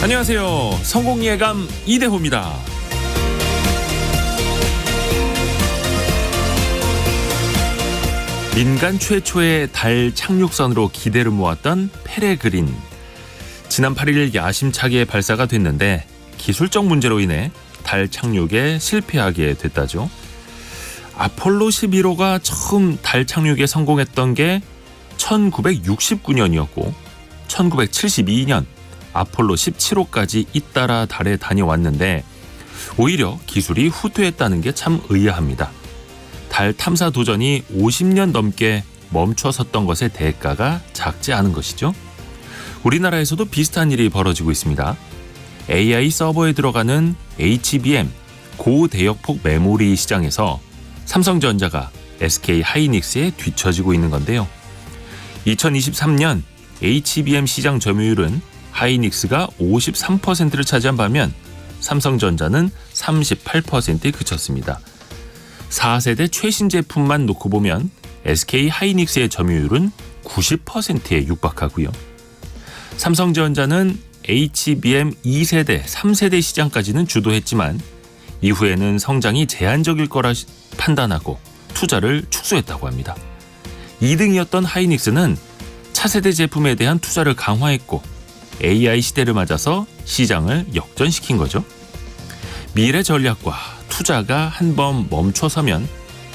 안녕하세요. 성공예감 이대호입니다. 민간 최초의 달 착륙선으로 기대를 모았던 페레그린. 지난 8일 야심차게 발사가 됐는데 기술적 문제로 인해 달 착륙에 실패하게 됐다죠. 아폴로 11호가 처음 달 착륙에 성공했던 게 1969년이었고 1972년 아폴로 17호까지 잇따라 달에 다녀왔는데 오히려 기술이 후퇴했다는 게 참 의아합니다. 달 탐사 도전이 50년 넘게 멈춰섰던 것의 대가가 작지 않은 것이죠. 우리나라에서도 비슷한 일이 벌어지고 있습니다. AI 서버에 들어가는 HBM 고대역폭 메모리 시장에서 삼성전자가 SK 하이닉스에 뒤처지고 있는 건데요. 2023년 HBM 시장 점유율은 하이닉스가 53%를 차지한 반면 삼성전자는 38%에 그쳤습니다. 4세대 최신 제품만 놓고 보면 SK 하이닉스의 점유율은 90%에 육박하고요. 삼성전자는 HBM 2세대, 3세대 시장까지는 주도했지만 이후에는 성장이 제한적일 거라 판단하고 투자를 축소했다고 합니다. 2등이었던 하이닉스는 차세대 제품에 대한 투자를 강화했고 AI 시대를 맞아서 시장을 역전시킨 거죠. 미래 전략과 투자가 한번 멈춰서면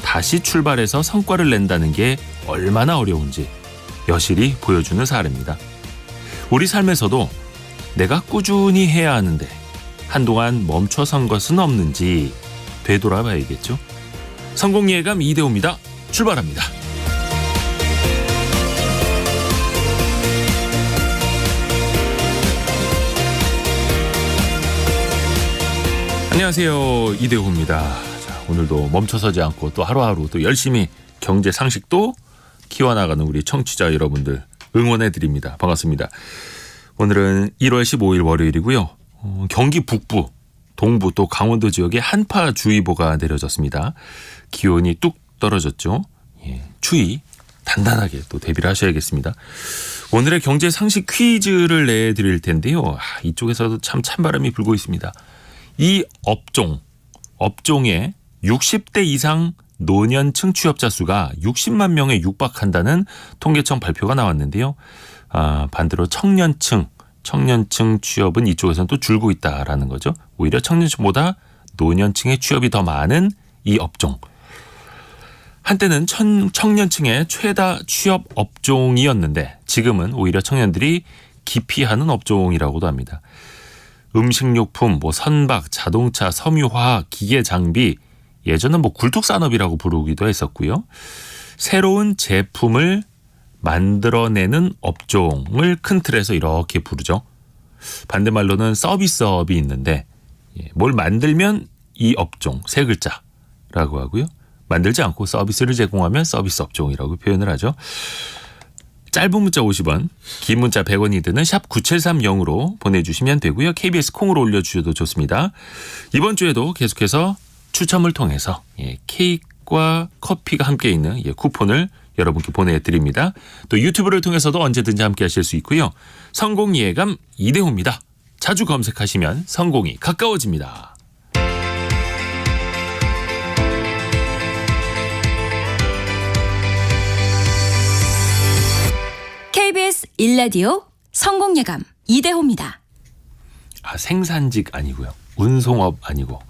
다시 출발해서 성과를 낸다는 게 얼마나 어려운지 여실히 보여주는 사례입니다. 우리 삶에서도 내가 꾸준히 해야 하는데 한동안 멈춰선 것은 없는지 되돌아봐야겠죠. 성공예감 이대호입니다. 출발합니다. 안녕하세요. 이대호입니다. 자, 오늘도 멈춰서지 않고 또 하루하루 또 열심히 경제 상식도 키워나가는 우리 청취자 여러분들 응원해드립니다. 반갑습니다. 오늘은 1월 15일 월요일이고요. 경기 북부, 동부 또 강원도 지역에 한파주의보가 내려졌습니다. 기온이 뚝 떨어졌죠. 예, 추위 단단하게 또 대비를 하셔야겠습니다. 오늘의 경제 상식 퀴즈를 내드릴 텐데요. 이쪽에서도 참 찬바람이 불고 있습니다. 이 업종의 60대 이상 노년층 취업자 수가 60만 명에 육박한다는 통계청 발표가 나왔는데요. 반대로 청년층 취업은 이쪽에서는 또 줄고 있다라는 거죠. 오히려 청년층보다 노년층의 취업이 더 많은 이 업종. 한때는 청년층의 최다 취업 업종이었는데 지금은 오히려 청년들이 기피하는 업종이라고도 합니다. 음식료품, 선박, 자동차, 섬유화학, 기계장비, 예전은 굴뚝산업이라고 부르기도 했었고요. 새로운 제품을 만들어내는 업종을 큰 틀에서 이렇게 부르죠. 반대말로는 서비스업이 있는데 뭘 만들면 이 업종, 세 글자라고 하고요. 만들지 않고 서비스를 제공하면 서비스 업종이라고 표현을 하죠. 짧은 문자 50원, 긴 문자 100원이 드는 샵 9730으로 보내주시면 되고요. KBS 콩으로 올려주셔도 좋습니다. 이번 주에도 계속해서 추첨을 통해서 케이크와 커피가 함께 있는 쿠폰을 여러분께 보내드립니다. 또 유튜브를 통해서도 언제든지 함께 하실 수 있고요. 성공예감 이대호입니다. 자주 검색하시면 성공이 가까워집니다. KBS 1라디오 성공예감 이대호입니다. 생산직 아니고요. 운송업 아니고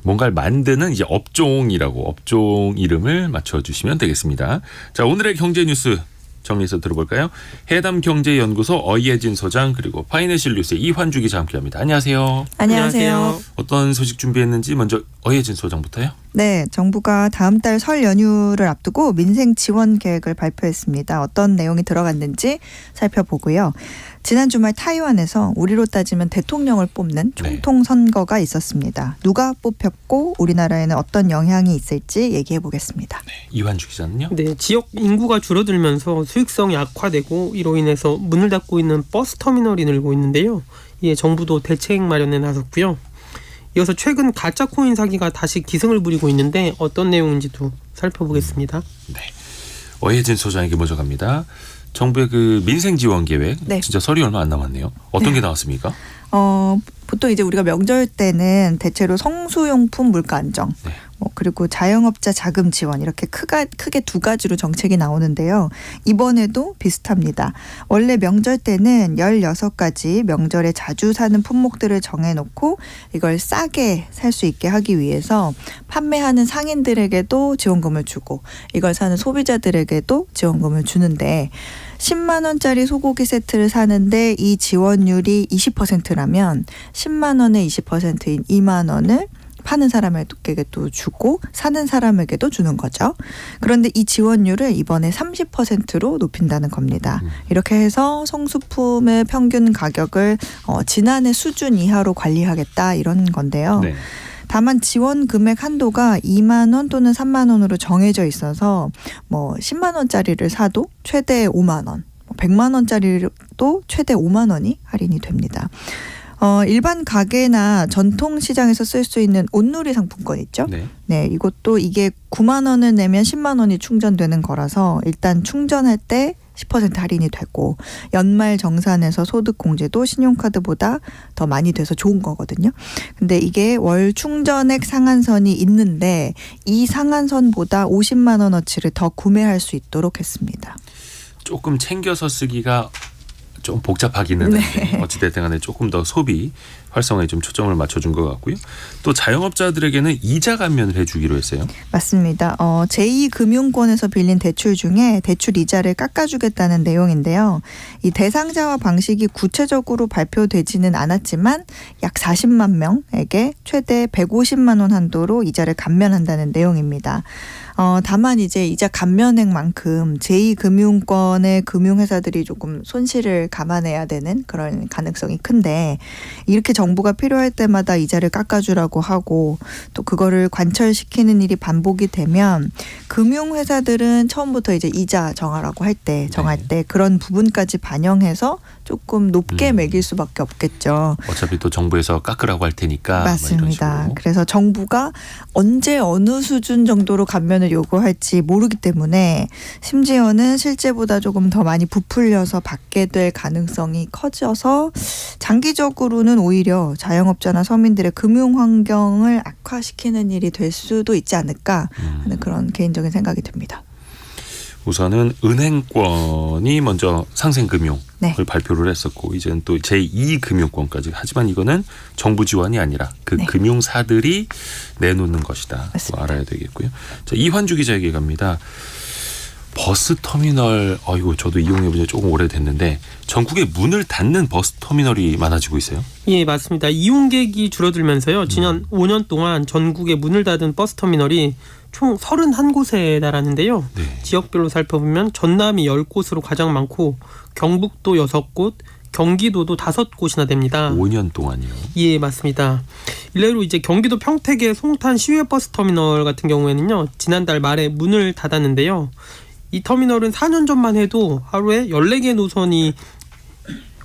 뭔가를 만드는 이제 업종 이름을 맞춰주시면 되겠습니다. 자, 오늘의 경제 뉴스 정리해서 들어볼까요? 해담경제연구소 어이혜진 소장 그리고 파이낸셜 뉴스의 이환주 기자 함께합니다. 안녕하세요. 안녕하세요. 어떤 소식 준비했는지 먼저 어이혜진 소장부터요. 네, 정부가 다음 달 설 연휴를 앞두고 민생 지원 계획을 발표했습니다. 어떤 내용이 들어갔는지 살펴보고요. 지난 주말 타이완에서 우리로 따지면 대통령을 뽑는 총통 선거가 있었습니다. 누가 뽑혔고 우리나라에는 어떤 영향이 있을지 얘기해 보겠습니다. 네, 이환주 기자는요? 네, 지역 인구가 줄어들면서 수익성이 악화되고 이로 인해서 문을 닫고 있는 버스 터미널이 늘고 있는데요. 이에 정부도 대책 마련에 나섰고요. 이어서 최근 가짜 코인 사기가 다시 기승을 부리고 있는데 어떤 내용인지도 살펴보겠습니다. 네, 어이혜진 소장에게 먼저 갑니다. 정부의 그 민생 지원 계획 네. 진짜 설이 얼마 안 남았네요. 어떤 게 나왔습니까? 보통 이제 우리가 명절 때는 대체로 성수용품 물가 안정, 네. 그리고 자영업자 자금 지원 이렇게 크게 두 가지로 정책이 나오는데요. 이번에도 비슷합니다. 원래 명절 때는 16가지 명절에 자주 사는 품목들을 정해놓고 이걸 싸게 살 수 있게 하기 위해서 판매하는 상인들에게도 지원금을 주고 이걸 사는 소비자들에게도 지원금을 주는데 10만 원짜리 소고기 세트를 사는데 이 지원율이 20%라면 10만 원의 20%인 2만 원을 파는 사람에게 또 주고 사는 사람에게도 주는 거죠. 그런데 이 지원율을 이번에 30%로 높인다는 겁니다. 이렇게 해서 성수품의 평균 가격을 지난해 수준 이하로 관리하겠다 이런 건데요. 네. 다만 지원 금액 한도가 2만 원 또는 3만 원으로 정해져 있어서 10만 원짜리를 사도 최대 5만 원, 100만 원짜리도 최대 5만 원이 할인이 됩니다. 일반 가게나 전통 시장에서 쓸 수 있는 온누리 상품권 있죠? 네. 이것도 이게 9만 원을 내면 10만 원이 충전되는 거라서 일단 충전할 때 10% 할인이 되고 연말 정산에서 소득 공제도 신용카드보다 더 많이 돼서 좋은 거거든요. 근데 이게 월 충전액 상한선이 있는데 이 상한선보다 50만 원어치를 더 구매할 수 있도록 했습니다. 조금 챙겨서 쓰기가 좀 복잡하기는 한데 어찌됐든 간에 조금 더 소비 활성화에 좀 초점을 맞춰준 것 같고요. 또 자영업자들에게는 이자 감면을 해주기로 했어요. 맞습니다. 제2금융권에서 빌린 대출 중에 대출 이자를 깎아주겠다는 내용인데요. 이 대상자와 방식이 구체적으로 발표되지는 않았지만 약 40만 명에게 최대 150만 원 한도로 이자를 감면한다는 내용입니다. 다만 이제 이자 감면액만큼 제2금융권의 금융회사들이 조금 손실을 감안해야 되는 그런 가능성이 큰데 이렇게 정부가 필요할 때마다 이자를 깎아주라고 하고 또 그거를 관철시키는 일이 반복이 되면 금융회사들은 처음부터 이제 이자 정할 때 그런 부분까지 반영해서 조금 높게 매길 수밖에 없겠죠. 어차피 또 정부에서 깎으라고 할 테니까. 맞습니다. 그래서 정부가 언제 어느 수준 정도로 감면을 요구할지 모르기 때문에 심지어는 실제보다 조금 더 많이 부풀려서 받게 될 가능성이 커져서 장기적으로는 오히려 자영업자나 서민들의 금융 환경을 악화시키는 일이 될 수도 있지 않을까 하는 그런 개인적인 생각이 듭니다. 우선은 은행권이 먼저 상생금융을 네. 발표를 했었고 이제는 또 제2금융권까지. 하지만 이거는 정부 지원이 아니라 그 네. 금융사들이 내놓는 것이다. 맞습니다. 알아야 되겠고요. 자, 이환주 기자에게 갑니다. 버스터미널, 저도 이용해 본 지 조금 오래됐는데 전국에 문을 닫는 버스터미널이 많아지고 있어요? 예, 맞습니다. 이용객이 줄어들면서요. 지난 5년 동안 전국에 문을 닫은 버스터미널이 총 31곳에 달하는데요. 네. 지역별로 살펴보면 전남이 10곳으로 가장 많고 경북도 6곳, 경기도도 5곳이나 됩니다. 5년 동안이요? 예, 맞습니다. 일례로 이제 경기도 평택의 송탄 시외버스터미널 같은 경우에는요. 지난달 말에 문을 닫았는데요. 이 터미널은 4년 전만 해도 하루에 14개 노선이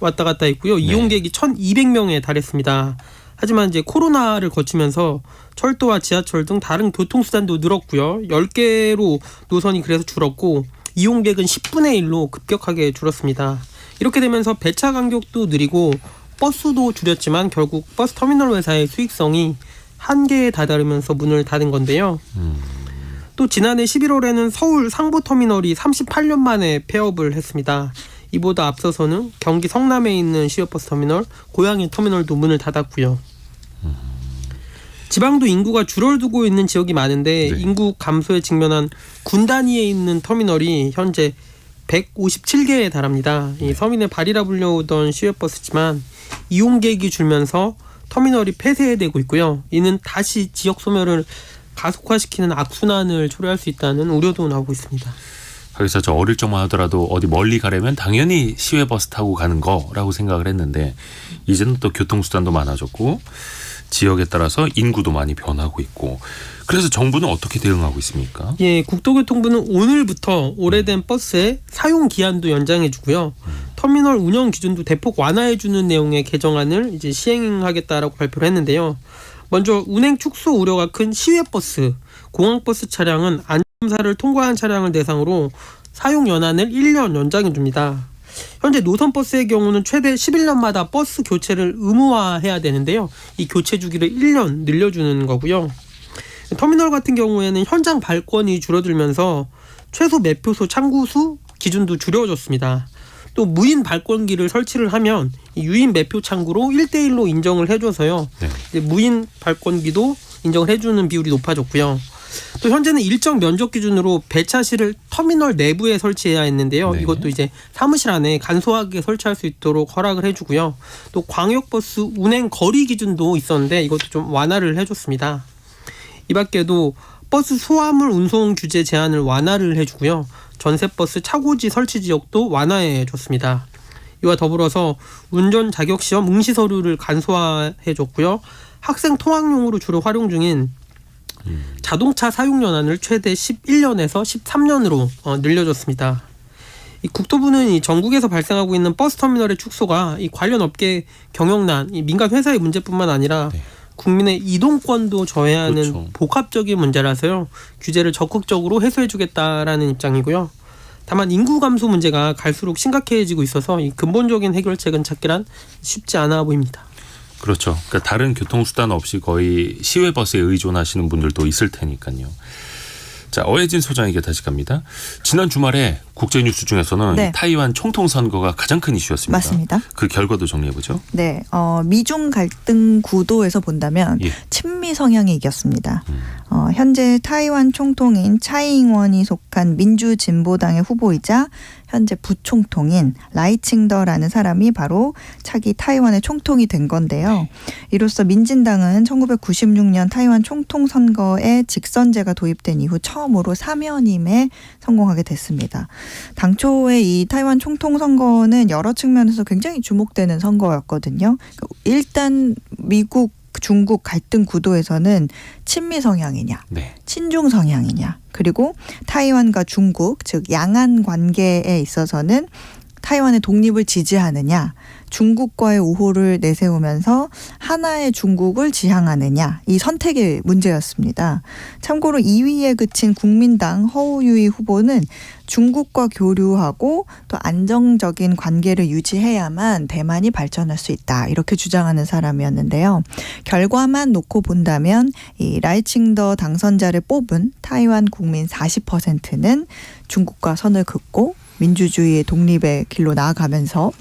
왔다 갔다 했고요. 이용객이 1,200명에 달했습니다. 하지만 이제 코로나를 거치면서 철도와 지하철 등 다른 교통수단도 늘었고요. 10개로 노선이 그래서 줄었고 이용객은 10분의 1로 급격하게 줄었습니다. 이렇게 되면서 배차 간격도 느리고 버스도 줄였지만 결국 버스터미널 회사의 수익성이 한계에 다다르면서 문을 닫은 건데요. 또 지난해 11월에는 서울 상부터미널이 38년 만에 폐업을 했습니다. 이보다 앞서서는 경기 성남에 있는 시외버스터미널, 고양이 터미널도 문을 닫았고요. 지방도 인구가 줄어들고 있는 지역이 많은데 네. 인구 감소에 직면한 군 단위에 있는 터미널이 현재 157개에 달합니다. 이 서민의 발이라 불려오던 시외버스지만 이용객이 줄면서 터미널이 폐쇄되고 있고요. 이는 다시 지역 소멸을 가속화시키는 악순환을 초래할 수 있다는 우려도 나오고 있습니다. 그래서 저 어릴 적만 하더라도 어디 멀리 가려면 당연히 시외버스 타고 가는 거라고 생각을 했는데 이제는 또 교통수단도 많아졌고 지역에 따라서 인구도 많이 변하고 있고 그래서 정부는 어떻게 대응하고 있습니까? 예, 국토교통부는 오늘부터 오래된 버스의 사용 기한도 연장해주고요. 터미널 운영 기준도 대폭 완화해주는 내용의 개정안을 이제 시행하겠다라고 발표를 했는데요. 먼저 운행 축소 우려가 큰 시외버스, 공항버스 차량은 안전검사를 통과한 차량을 대상으로 사용 연한을 1년 연장해 줍니다. 현재 노선버스의 경우는 최대 11년마다 버스 교체를 의무화해야 되는데요. 이 교체 주기를 1년 늘려주는 거고요. 터미널 같은 경우에는 현장 발권이 줄어들면서 최소 매표소 창구수 기준도 줄여졌습니다. 또 무인 발권기를 설치를 하면 유인 매표 창구로 1대1로 인정을 해줘서요. 네. 이제 무인 발권기도 인정을 해주는 비율이 높아졌고요. 또 현재는 일정 면적 기준으로 배차실을 터미널 내부에 설치해야 했는데요. 네. 이것도 이제 사무실 안에 간소하게 설치할 수 있도록 허락을 해주고요. 또 광역버스 운행 거리 기준도 있었는데 이것도 좀 완화를 해줬습니다. 이 밖에도 버스 소화물 운송 규제 제한을 완화를 해주고요. 전세버스 차고지 설치 지역도 완화해줬습니다. 이와 더불어서 운전 자격시험 응시 서류를 간소화해줬고요. 학생 통학용으로 주로 활용 중인 자동차 사용 연한을 최대 11년에서 13년으로 늘려줬습니다. 이 국토부는 이 전국에서 발생하고 있는 버스 터미널의 축소가 이 관련 업계 경영난, 이 민간 회사의 문제뿐만 아니라 네. 국민의 이동권도 저해하는 그렇죠. 복합적인 문제라서요. 규제를 적극적으로 해소해주겠다라는 입장이고요. 다만 인구 감소 문제가 갈수록 심각해지고 있어서 이 근본적인 해결책은 찾기란 쉽지 않아 보입니다. 그렇죠. 그러니까 다른 교통수단 없이 거의 시외버스에 의존하시는 분들도 있을 테니까요. 자, 어혜진 소장에게 다시 갑니다. 지난 주말에 국제뉴스 중에서는 네. 타이완 총통 선거가 가장 큰 이슈였습니다. 맞습니다. 그 결과도 정리해보죠. 네, 미중 갈등 구도에서 본다면 예. 친미 성향이 이겼습니다. 현재 타이완 총통인 차이잉원이 속한 민주진보당의 후보이자 현재 부총통인 라이칭더라는 사람이 바로 차기 타이완의 총통이 된 건데요. 이로써 민진당은 1996년 타이완 총통 선거에 직선제가 도입된 이후 처음으로 3연임에 성공하게 됐습니다. 당초에 이 타이완 총통 선거는 여러 측면에서 굉장히 주목되는 선거였거든요. 일단 미국 중국 갈등 구도에서는 친미 성향이냐, 네. 친중 성향이냐, 그리고 타이완과 중국, 즉 양안 관계에 있어서는 타이완의 독립을 지지하느냐, 중국과의 우호를 내세우면서 하나의 중국을 지향하느냐, 이 선택의 문제였습니다. 참고로 2위에 그친 국민당 허우유이 후보는 중국과 교류하고 또 안정적인 관계를 유지해야만 대만이 발전할 수 있다, 이렇게 주장하는 사람이었는데요. 결과만 놓고 본다면 이 라이칭더 당선자를 뽑은 타이완 국민 40%는 중국과 선을 긋고 민주주의의 독립의 길로 나아가면서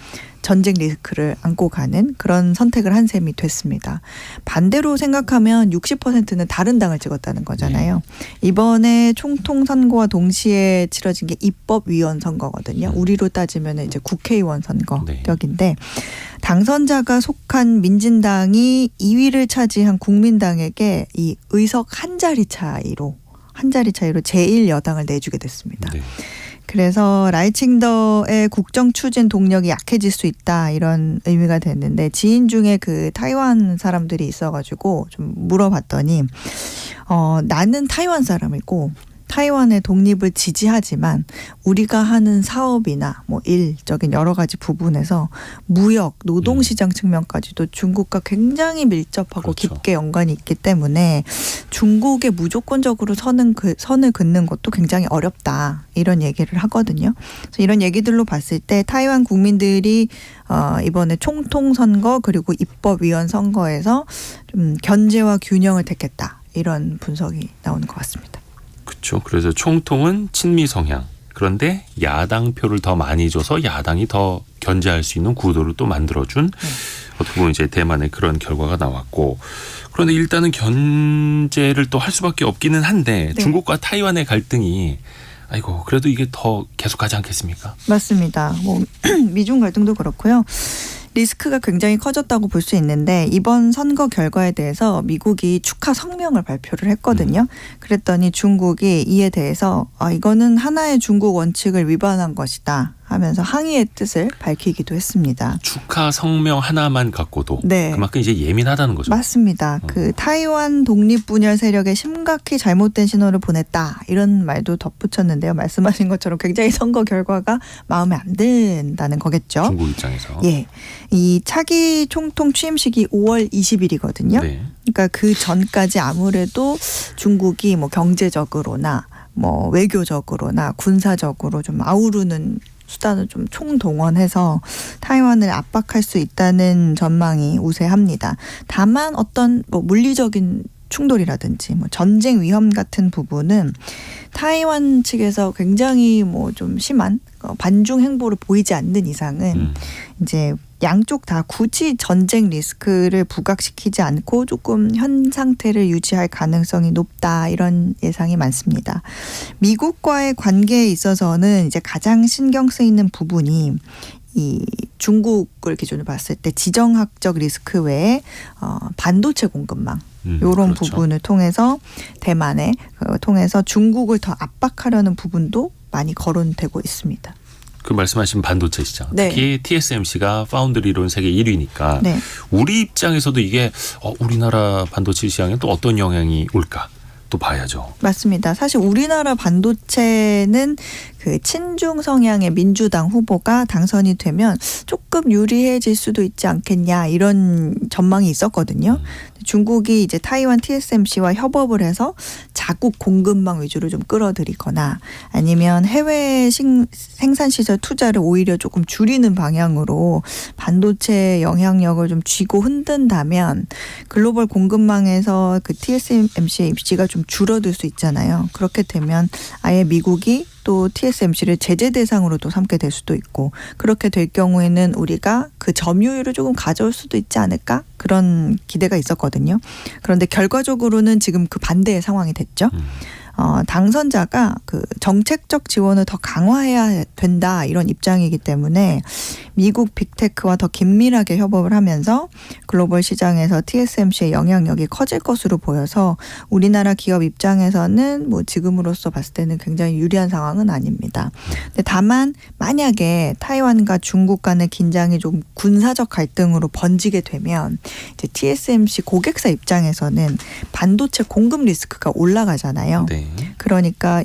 전쟁 리스크를 안고 가는 그런 선택을 한 셈이 됐습니다. 반대로 생각하면 60%는 다른 당을 찍었다는 거잖아요. 이번에 총통 선거와 동시에 치러진 게 입법위원 선거거든요. 우리로 따지면 이제 국회의원 선거격인데 당선자가 속한 민진당이 2위를 차지한 국민당에게 이 의석 한 자리 차이로 제1여당을 내주게 됐습니다. 네. 그래서 라이칭더의 국정 추진 동력이 약해질 수 있다, 이런 의미가 됐는데 지인 중에 그 타이완 사람들이 있어가지고 좀 물어봤더니 나는 타이완 사람이고 타이완의 독립을 지지하지만 우리가 하는 사업이나 뭐 일적인 여러 가지 부분에서 무역, 노동시장 측면까지도 중국과 굉장히 밀접하고 그렇죠. 깊게 연관이 있기 때문에 중국에 무조건적으로 선을 긋는 것도 굉장히 어렵다, 이런 얘기를 하거든요. 그래서 이런 얘기들로 봤을 때 타이완 국민들이 이번에 총통 선거 그리고 입법위원 선거에서 좀 견제와 균형을 택했다, 이런 분석이 나오는 것 같습니다. 그렇죠. 그래서 총통은 친미 성향. 그런데 야당 표를 더 많이 줘서 야당이 더 견제할 수 있는 구도를 또 만들어준 어떻게 보면 이제 대만의 그런 결과가 나왔고, 그런데 일단은 견제를 또 할 수밖에 없기는 한데 네. 중국과 타이완의 갈등이 아이고 그래도 이게 더 계속하지 않겠습니까? 맞습니다. 뭐 미중 갈등도 그렇고요. 리스크가 굉장히 커졌다고 볼 수 있는데 이번 선거 결과에 대해서 미국이 축하 성명을 발표를 했거든요. 그랬더니 중국이 이에 대해서 이거는 하나의 중국 원칙을 위반한 것이다 하면서 항의의 뜻을 밝히기도 했습니다. 축하 성명 하나만 갖고도 네. 그만큼 이제 예민하다는 거죠. 맞습니다. 그 타이완 독립 분열 세력에 심각히 잘못된 신호를 보냈다, 이런 말도 덧붙였는데요. 말씀하신 것처럼 굉장히 선거 결과가 마음에 안 든다는 거겠죠. 중국 입장에서. 예, 이 차기 총통 취임식이 5월 20일이거든요. 네. 그러니까 그 전까지 아무래도 중국이 뭐 경제적으로나 뭐 외교적으로나 군사적으로 좀 아우르는 수단을 좀 총동원해서 타이완을 압박할 수 있다는 전망이 우세합니다. 다만 어떤 뭐 물리적인 충돌이라든지 뭐 전쟁 위험 같은 부분은 타이완 측에서 굉장히 뭐 좀 심한 반중 행보를 보이지 않는 이상은 이제 양쪽 다 굳이 전쟁 리스크를 부각시키지 않고 조금 현 상태를 유지할 가능성이 높다, 이런 예상이 많습니다. 미국과의 관계에 있어서는 이제 가장 신경 쓰이는 부분이 이 중국을 기준으로 봤을 때 지정학적 리스크 외에 반도체 공급망 이런 그렇죠. 부분을 통해서 대만에 통해서 중국을 더 압박하려는 부분도 많이 거론되고 있습니다. 그 말씀하신 반도체 시장, 네. 특히 TSMC가 파운드리론 세계 1위니까 네. 우리 입장에서도 이게 우리나라 반도체 시장에 또 어떤 영향이 올까 또 봐야죠. 맞습니다. 사실 우리나라 반도체는 그 친중 성향의 민주당 후보가 당선이 되면 조금 유리해질 수도 있지 않겠냐, 이런 전망이 있었거든요. 중국이 이제 타이완 TSMC와 협업을 해서 자국 공급망 위주로 좀 끌어들이거나 아니면 해외 생산시설 투자를 오히려 조금 줄이는 방향으로 반도체 영향력을 좀 쥐고 흔든다면 글로벌 공급망에서 그 TSMC의 입지가 좀 줄어들 수 있잖아요. 그렇게 되면 아예 미국이 또 TSMC를 제재 대상으로도 삼게 될 수도 있고, 그렇게 될 경우에는 우리가 그 점유율을 조금 가져올 수도 있지 않을까, 그런 기대가 있었거든요. 그런데 결과적으로는 지금 그 반대의 상황이 됐죠. 당선자가 그 정책적 지원을 더 강화해야 된다, 이런 입장이기 때문에 미국 빅테크와 더 긴밀하게 협업을 하면서 글로벌 시장에서 TSMC의 영향력이 커질 것으로 보여서 우리나라 기업 입장에서는 뭐 지금으로서 봤을 때는 굉장히 유리한 상황은 아닙니다. 근데 다만 만약에 타이완과 중국 간의 긴장이 좀 군사적 갈등으로 번지게 되면 이제 TSMC 고객사 입장에서는 반도체 공급 리스크가 올라가잖아요. 네. 그러니까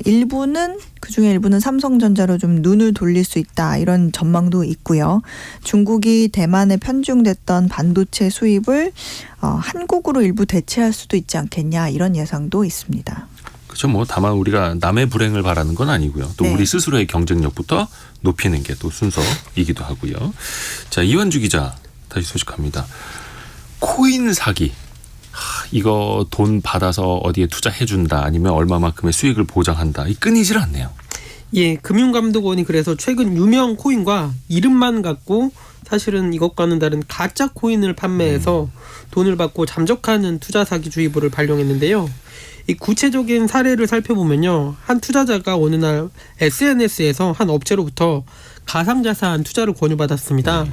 그중에 일부는 삼성전자로 좀 눈을 돌릴 수 있다, 이런 전망도 있고요. 중국이 대만에 편중됐던 반도체 수입을 한국으로 일부 대체할 수도 있지 않겠냐, 이런 예상도 있습니다. 그렇죠. 뭐 다만 우리가 남의 불행을 바라는 건 아니고요. 또 네. 우리 스스로의 경쟁력부터 높이는 게 또 순서이기도 하고요. 자, 이완주 기자 다시 소식합니다. 코인 사기. 이거 돈 받아서 어디에 투자해준다, 아니면 얼마만큼의 수익을 보장한다, 이 끊이질 않네요. 예, 금융감독원이 그래서 최근 유명 코인과 이름만 갖고 사실은 이것과는 다른 가짜 코인을 판매해서 돈을 받고 잠적하는 투자 사기 주의보를 발령했는데요. 이 구체적인 사례를 살펴보면요, 한 투자자가 어느 날 SNS에서 한 업체로부터 가상자산 투자를 권유받았습니다.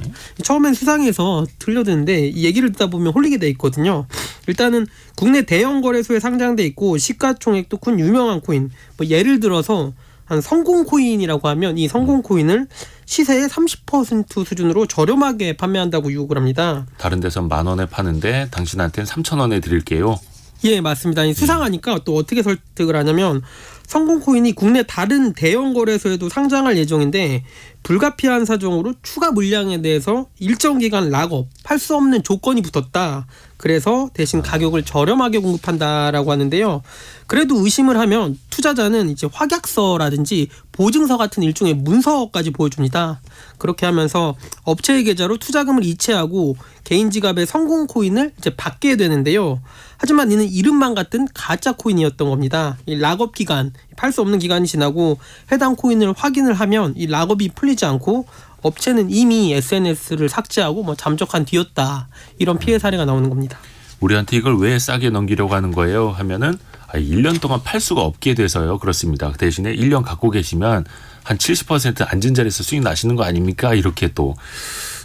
처음엔 수상해서 들려드는데 이 얘기를 듣다 보면 홀리게 돼 있거든요. 일단은 국내 대형 거래소에 상장돼 있고 시가총액도 큰 유명한 코인, 뭐 예를 들어서 한 성공코인이라고 하면 이 성공코인을 시세의 30% 수준으로 저렴하게 판매한다고 유혹을 합니다. 다른 데선 10,000원에 파는데 당신한테는 3,000원에 드릴게요. 예, 맞습니다. 수상하니까 또 어떻게 설득을 하냐면 성공코인이 국내 다른 대형 거래소에도 상장할 예정인데 불가피한 사정으로 추가 물량에 대해서 일정 기간 락업, 팔 수 없는 조건이 붙었다. 그래서 대신 가격을 저렴하게 공급한다라고 하는데요. 그래도 의심을 하면 투자자는 이제 확약서라든지 보증서 같은 일종의 문서까지 보여줍니다. 그렇게 하면서 업체의 계좌로 투자금을 이체하고 개인 지갑에 성공 코인을 이제 받게 되는데요. 하지만 이는 이름만 같은 가짜 코인이었던 겁니다. 이 락업 기간, 팔 수 없는 기간이 지나고 해당 코인을 확인을 하면 이 락업이 풀리지 않고 업체는 이미 SNS를 삭제하고 뭐 잠적한 뒤였다, 이런 피해 사례가 나오는 겁니다. 우리한테 이걸 왜 싸게 넘기려고 하는 거예요 하면은 1년 동안 팔 수가 없게 돼서요. 그렇습니다. 그 대신에 1년 갖고 계시면 한 70% 앉은 자리에서 수익 나시는 거 아닙니까? 이렇게 또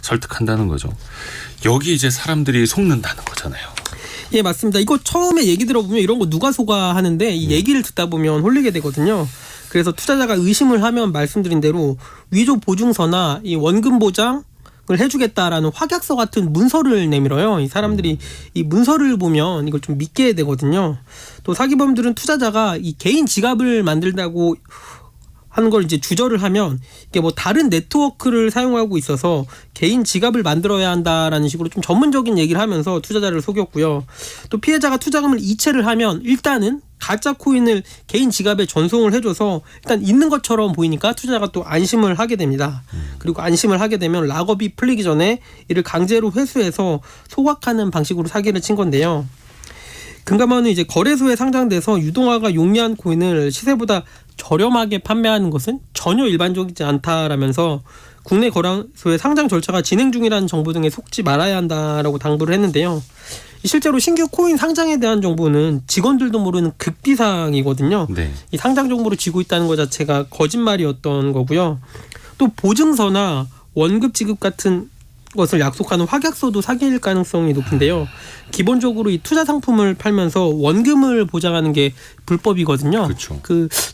설득한다는 거죠. 여기 이제 사람들이 속는다는 거잖아요. 예, 맞습니다. 이거 처음에 얘기 들어보면 이런 거 누가 속아 하는데 이 얘기를 듣다 보면 홀리게 되거든요. 그래서 투자자가 의심을 하면 말씀드린 대로 위조 보증서나 이 원금 보장을 해주겠다라는 확약서 같은 문서를 내밀어요. 이 사람들이 이 문서를 보면 이걸 좀 믿게 되거든요. 또 사기범들은 투자자가 이 개인 지갑을 만들다고 하는 걸 이제 주저를 하면 이게 뭐 다른 네트워크를 사용하고 있어서 개인 지갑을 만들어야 한다라는 식으로 좀 전문적인 얘기를 하면서 투자자를 속였고요. 또 피해자가 투자금을 이체를 하면 일단은 가짜 코인을 개인 지갑에 전송을 해줘서 일단 있는 것처럼 보이니까 투자자가 또 안심을 하게 됩니다. 그리고 안심을 하게 되면 락업이 풀리기 전에 이를 강제로 회수해서 소각하는 방식으로 사기를 친 건데요. 금감원은 이제 거래소에 상장돼서 유동화가 용이한 코인을 시세보다 저렴하게 판매하는 것은 전혀 일반적이지 않다라면서 국내 거래소의 상장 절차가 진행 중이라는 정보 등에 속지 말아야 한다라고 당부를 했는데요. 실제로 신규 코인 상장에 대한 정보는 직원들도 모르는 극비상이거든요. 네. 이 상장 정보를 쥐고 있다는 것 자체가 거짓말이었던 거고요. 또 보증서나 원급 지급 같은 것을 약속하는 확약서도 사기일 가능성이 높은데요. 기본적으로 이 투자 상품을 팔면서 원금을 보장하는 게 불법이거든요. 그렇죠.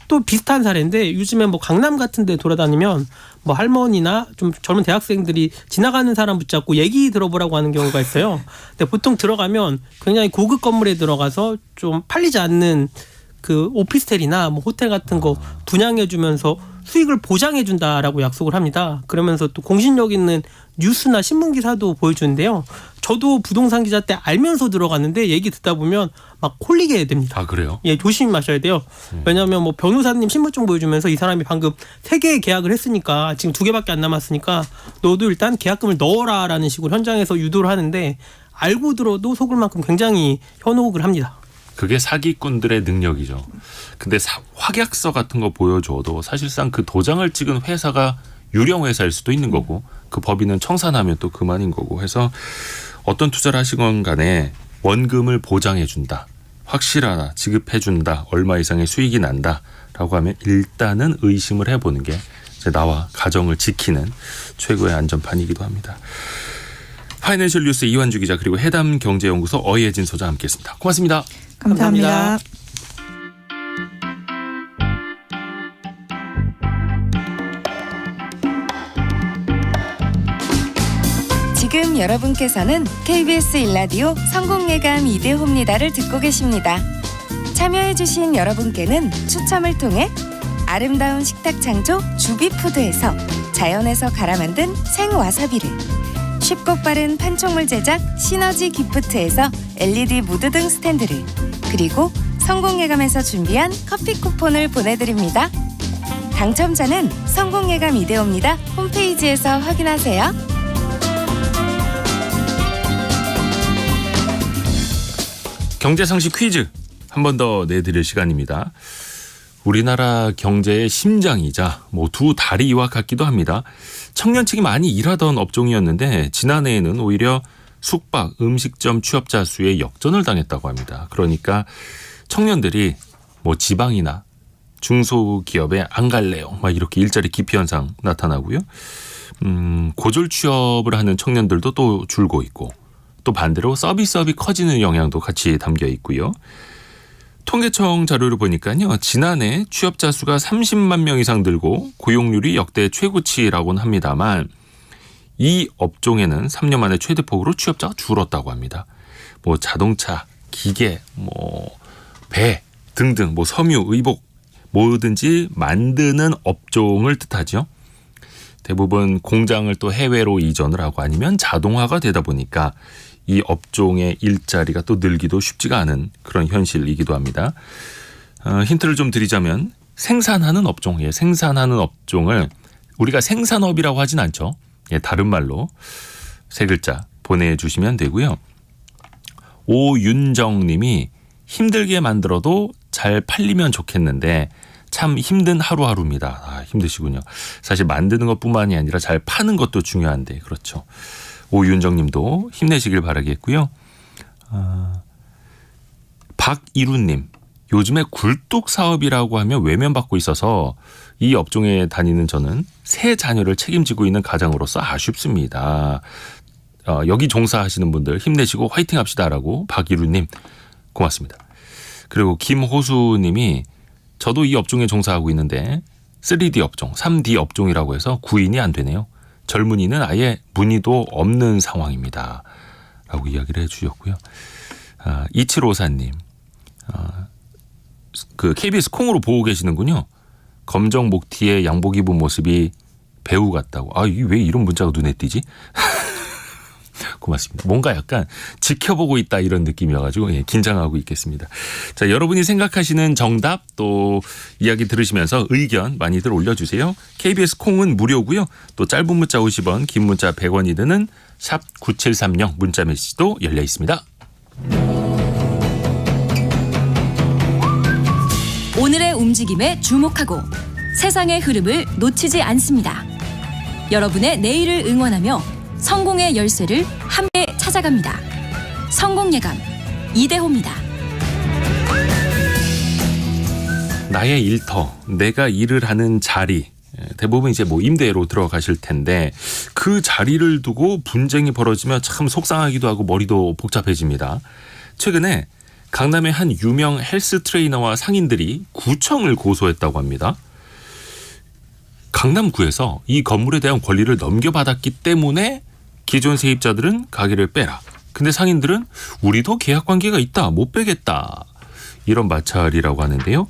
또 비슷한 사례인데 요즘에 뭐 강남 같은 데 돌아다니면 뭐 할머니나 좀 젊은 대학생들이 지나가는 사람 붙잡고 얘기 들어보라고 하는 경우가 있어요. 근데 보통 들어가면 굉장히 고급 건물에 들어가서 좀 팔리지 않는 그 오피스텔이나 뭐 호텔 같은 거 분양해주면서 수익을 보장해준다라고 약속을 합니다. 그러면서 또 공신력 있는 뉴스나 신문 기사도 보여주는데요. 저도 부동산 기자 때 알면서 들어갔는데 얘기 듣다 보면 막 홀리게 됩니다. 아, 그래요? 예, 조심하셔야 돼요. 왜냐하면 뭐 변호사님 신분증 보여주면서 이 사람이 방금 3개의 계약을 했으니까 지금 2개밖에 안 남았으니까 너도 일단 계약금을 넣어라라는 식으로 현장에서 유도를 하는데 알고 들어도 속을 만큼 굉장히 현혹을 합니다. 그게 사기꾼들의 능력이죠. 근데 확약서 같은 거 보여줘도 사실상 그 도장을 찍은 회사가 유령 회사일 수도 있는 거고 그 법인은 청산하면 또 그만인 거고 해서 어떤 투자를 하시건 간에 원금을 보장해 준다. 확실하다. 지급해 준다. 얼마 이상의 수익이 난다라고 하면 일단은 의심을 해보는 게 이제 나와 가정을 지키는 최고의 안전판이기도 합니다. 파이낸셜 뉴스 이완주 기자 그리고 해담 경제연구소 어예진 소장 함께했습니다. 고맙습니다. 감사합니다. 지금 여러분께서는 KBS 일라디오 성공예감 2대호입니다를 듣고 계십니다. 참여해주신 여러분께는 추첨을 통해 아름다운 식탁 창조 주비푸드에서 자연에서 갈아 만든 생와사비를, 쉽고 빠른 판촉물 제작 시너지 기프트에서 LED 무드 등 스탠드를, 그리고 성공예감에서 준비한 커피 쿠폰을 보내드립니다. 당첨자는 성공예감 2대호입니다 홈페이지에서 확인하세요. 경제상식 퀴즈 한 번 더 내드릴 시간입니다. 우리나라 경제의 심장이자 뭐 두 다리와 같기도 합니다. 청년층이 많이 일하던 업종이었는데 지난해에는 오히려 숙박, 음식점 취업자 수에 역전을 당했다고 합니다. 그러니까 청년들이 뭐 지방이나 중소기업에 안 갈래요. 막 이렇게 일자리 기피 현상 나타나고요. 고졸 취업을 하는 청년들도 또 줄고 있고 또 반대로 서비스업이 커지는 영향도 같이 담겨 있고요. 통계청 자료를 보니까요. 지난해 취업자 수가 30만 명 이상 늘고 고용률이 역대 최고치라고는 합니다만 이 업종에는 3년 만에 최대폭으로 취업자가 줄었다고 합니다. 뭐 자동차, 기계, 뭐 배 등등 뭐 섬유, 의복 뭐든지 만드는 업종을 뜻하죠. 대부분 공장을 또 해외로 이전을 하고 아니면 자동화가 되다 보니까 이 업종의 일자리가 또 늘기도 쉽지가 않은 그런 현실이기도 합니다. 힌트를 좀 드리자면 생산하는 업종, 생산하는 업종을 우리가 생산업이라고 하진 않죠. 다른 말로 세 글자 보내주시면 되고요. 오윤정 님이 힘들게 만들어도 잘 팔리면 좋겠는데 참 힘든 하루하루입니다. 아, 힘드시군요. 사실 만드는 것뿐만이 아니라 잘 파는 것도 중요한데 그렇죠. 오윤정 님도 힘내시길 바라겠고요. 박이루 님. 요즘에 굴뚝 사업이라고 하면 외면받고 있어서 이 업종에 다니는 저는 세 자녀를 책임지고 있는 가장으로서 아쉽습니다. 여기 종사하시는 분들 힘내시고 화이팅 합시다라고 박이루 님 고맙습니다. 그리고 김호수 님이 저도 이 업종에 종사하고 있는데 3D 업종, 3D 업종이라고 해서 구인이 안 되네요. 젊은이는 아예 문의도 없는 상황입니다. 라고 이야기를 해주셨고요. 2754님. 그 KBS 콩으로 보고 계시는군요. 검정 목티에 양복 입은 모습이 배우 같다고. 아, 이게 왜 이런 문자가 눈에 띄지? 고맙습니다. 뭔가 약간 지켜보고 있다 이런 느낌이어가지고 예, 긴장하고 있겠습니다. 자, 여러분이 생각하시는 정답 또 이야기 들으시면서 의견 많이들 올려주세요. KBS 콩은 무료고요. 또 짧은 문자 50원, 긴 문자 100원이 드는 샵 9730 문자 메시지도 열려 있습니다. 오늘의 움직임에 주목하고 세상의 흐름을 놓치지 않습니다. 여러분의 내일을 응원하며 성공의 열쇠를 함께 찾아갑니다. 성공예감 이대호입니다. 나의 일터, 내가 일을 하는 자리, 대부분 이제 뭐 임대로 들어가실 텐데 그 자리를 두고 분쟁이 벌어지면 참 속상하기도 하고 머리도 복잡해집니다. 최근에 강남의 한 유명 헬스 트레이너와 상인들이 구청을 고소했다고 합니다. 강남구에서 이 건물에 대한 권리를 넘겨받았기 때문에 기존 세입자들은 가게를 빼라. 근데 상인들은 우리도 계약관계가 있다. 못 빼겠다. 이런 마찰이라고 하는데요.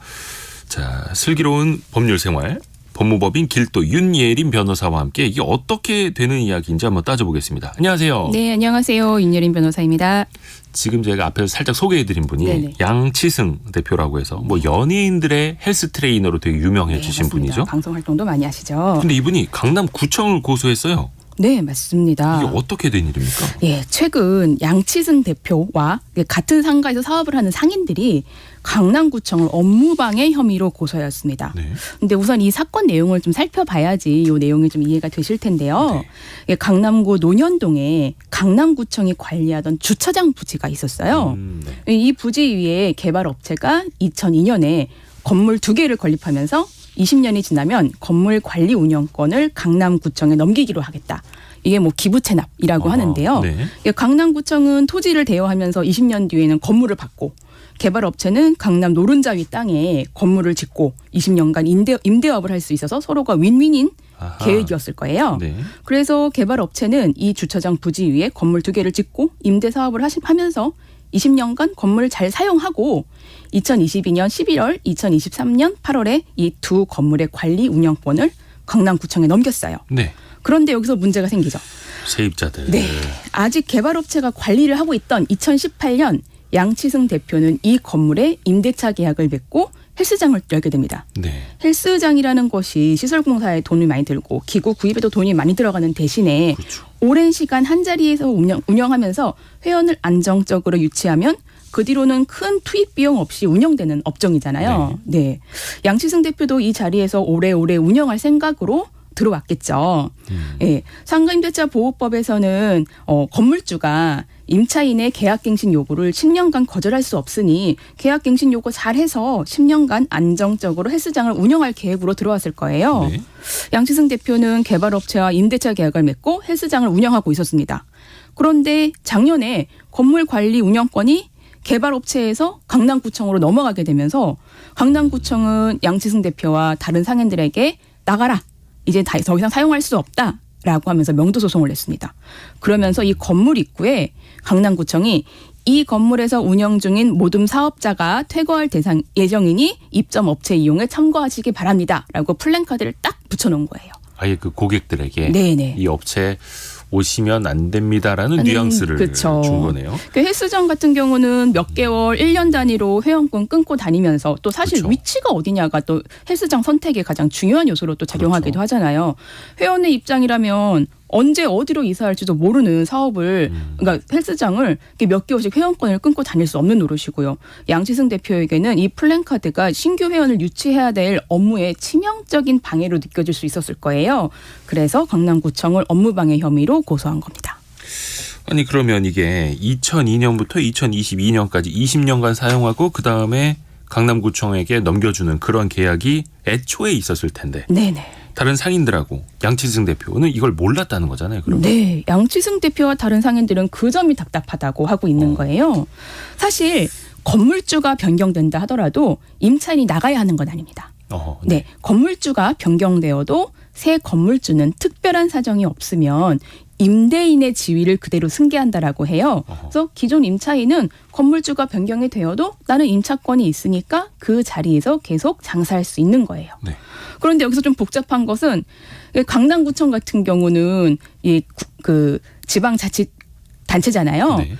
자, 슬기로운 법률생활 법무법인 길도 윤예린 변호사와 함께 이게 어떻게 되는 이야기인지 한번 따져보겠습니다. 안녕하세요. 네, 안녕하세요. 윤예린 변호사입니다. 지금 제가 앞에서 살짝 소개해드린 분이 네네. 양치승 대표라고 해서 뭐 연예인들의 헬스 트레이너로 되게 유명해지신 네, 맞습니다. 분이죠. 방송 활동도 많이 하시죠. 근데 이분이 강남구청을 고소했어요. 네, 맞습니다. 이게 어떻게 된 일입니까? 예, 최근 양치승 대표와 같은 상가에서 사업을 하는 상인들이 강남구청을 업무방해 혐의로 고소하였습니다. 네. 근데 우선 이 사건 내용을 좀 살펴봐야지 이 내용이 좀 이해가 되실 텐데요. 예, 강남구 논현동에 강남구청이 관리하던 주차장 부지가 있었어요. 네. 이 부지 위에 개발업체가 2002년에 건물 2개를 건립하면서 20년이 지나면 건물 관리 운영권을 강남구청에 넘기기로 하겠다. 이게 뭐 기부채납이라고 하는데요. 네. 강남구청은 토지를 대여하면서 20년 뒤에는 건물을 받고 개발업체는 강남 노른자 위 땅에 건물을 짓고 20년간 임대업을 할 수 있어서 서로가 윈윈인 아하. 계획이었을 거예요. 네. 그래서 개발업체는 이 주차장 부지 위에 건물 2개를 짓고 임대 사업을 하면서 20년간 건물을 잘 사용하고 2022년 11월, 2023년 8월에 이 두 건물의 관리 운영권을 강남구청에 넘겼어요. 네. 그런데 여기서 문제가 생기죠. 세입자들. 네. 아직 개발업체가 관리를 하고 있던 2018년 양치승 대표는 이 건물에 임대차 계약을 맺고 헬스장을 열게 됩니다. 네. 헬스장이라는 것이 시설공사에 돈이 많이 들고 기구 구입에도 돈이 많이 들어가는 대신에 그렇죠. 오랜 시간 한 자리에서 운영하면서 회원을 안정적으로 유치하면 그 뒤로는 큰 투입 비용 없이 운영되는 업종이잖아요. 네. 양치승 대표도 이 자리에서 오래오래 운영할 생각으로 들어왔겠죠. 예. 상가임대차 보호법에서는 건물주가 임차인의 계약갱신 요구를 10년간 거절할 수 없으니 계약갱신 요구 잘해서 10년간 안정적으로 헬스장을 운영할 계획으로 들어왔을 거예요. 네. 양치승 대표는 개발업체와 임대차 계약을 맺고 헬스장을 운영하고 있었습니다. 그런데 작년에 건물 관리 운영권이 개발업체에서 강남구청으로 넘어가게 되면서 강남구청은 양치승 대표와 다른 상인들에게 나가라. 이제 더 이상 사용할 수 없다라고 하면서 명도소송을 냈습니다. 그러면서 이 건물 입구에 강남구청이 이 건물에서 운영 중인 모든 사업자가 퇴거할 대상 예정이니 입점 업체 이용에 참고하시기 바랍니다라고 플랜카드를 딱 붙여놓은 거예요. 아예 그 고객들에게 네네. 이 업체 오시면 안 됩니다라는 뉘앙스를 그쵸. 준 거네요. 그 헬스장 같은 경우는 몇 개월, 1년 단위로 회원권 끊고 다니면서 또 사실 그쵸. 위치가 어디냐가 또 헬스장 선택의 가장 중요한 요소로 또 작용하기도 그렇죠. 하잖아요. 회원의 입장이라면 언제 어디로 이사할지도 모르는 사업을 그러니까 헬스장을 몇 개월씩 회원권을 끊고 다닐 수 없는 노릇이고요. 양치승 대표에게는 이 플랜카드가 신규 회원을 유치해야 될 업무에 치명적인 방해로 느껴질 수 있었을 거예요. 그래서 강남구청을 업무방해 혐의로 고소한 겁니다. 아니 그러면 이게 2002년부터 2022년까지 20년간 사용하고 그다음에 강남구청에게 넘겨주는 그런 계약이 애초에 있었을 텐데 네네. 다른 상인들하고 양치승 대표는 이걸 몰랐다는 거잖아요. 그럼. 네. 양치승 대표와 다른 상인들은 그 점이 답답하다고 하고 있는 거예요. 사실 건물주가 변경된다 하더라도 임차인이 나가야 하는 건 아닙니다. 네. 건물주가 변경되어도 새 건물주는 특별한 사정이 없으면 임대인의 지위를 그대로 승계한다라고 해요. 그래서 기존 임차인은 건물주가 변경이 되어도 나는 임차권이 있으니까 그 자리에서 계속 장사할 수 있는 거예요. 네. 그런데 여기서 좀 복잡한 것은 강남구청 같은 경우는 그 지방자치 단체잖아요. 네.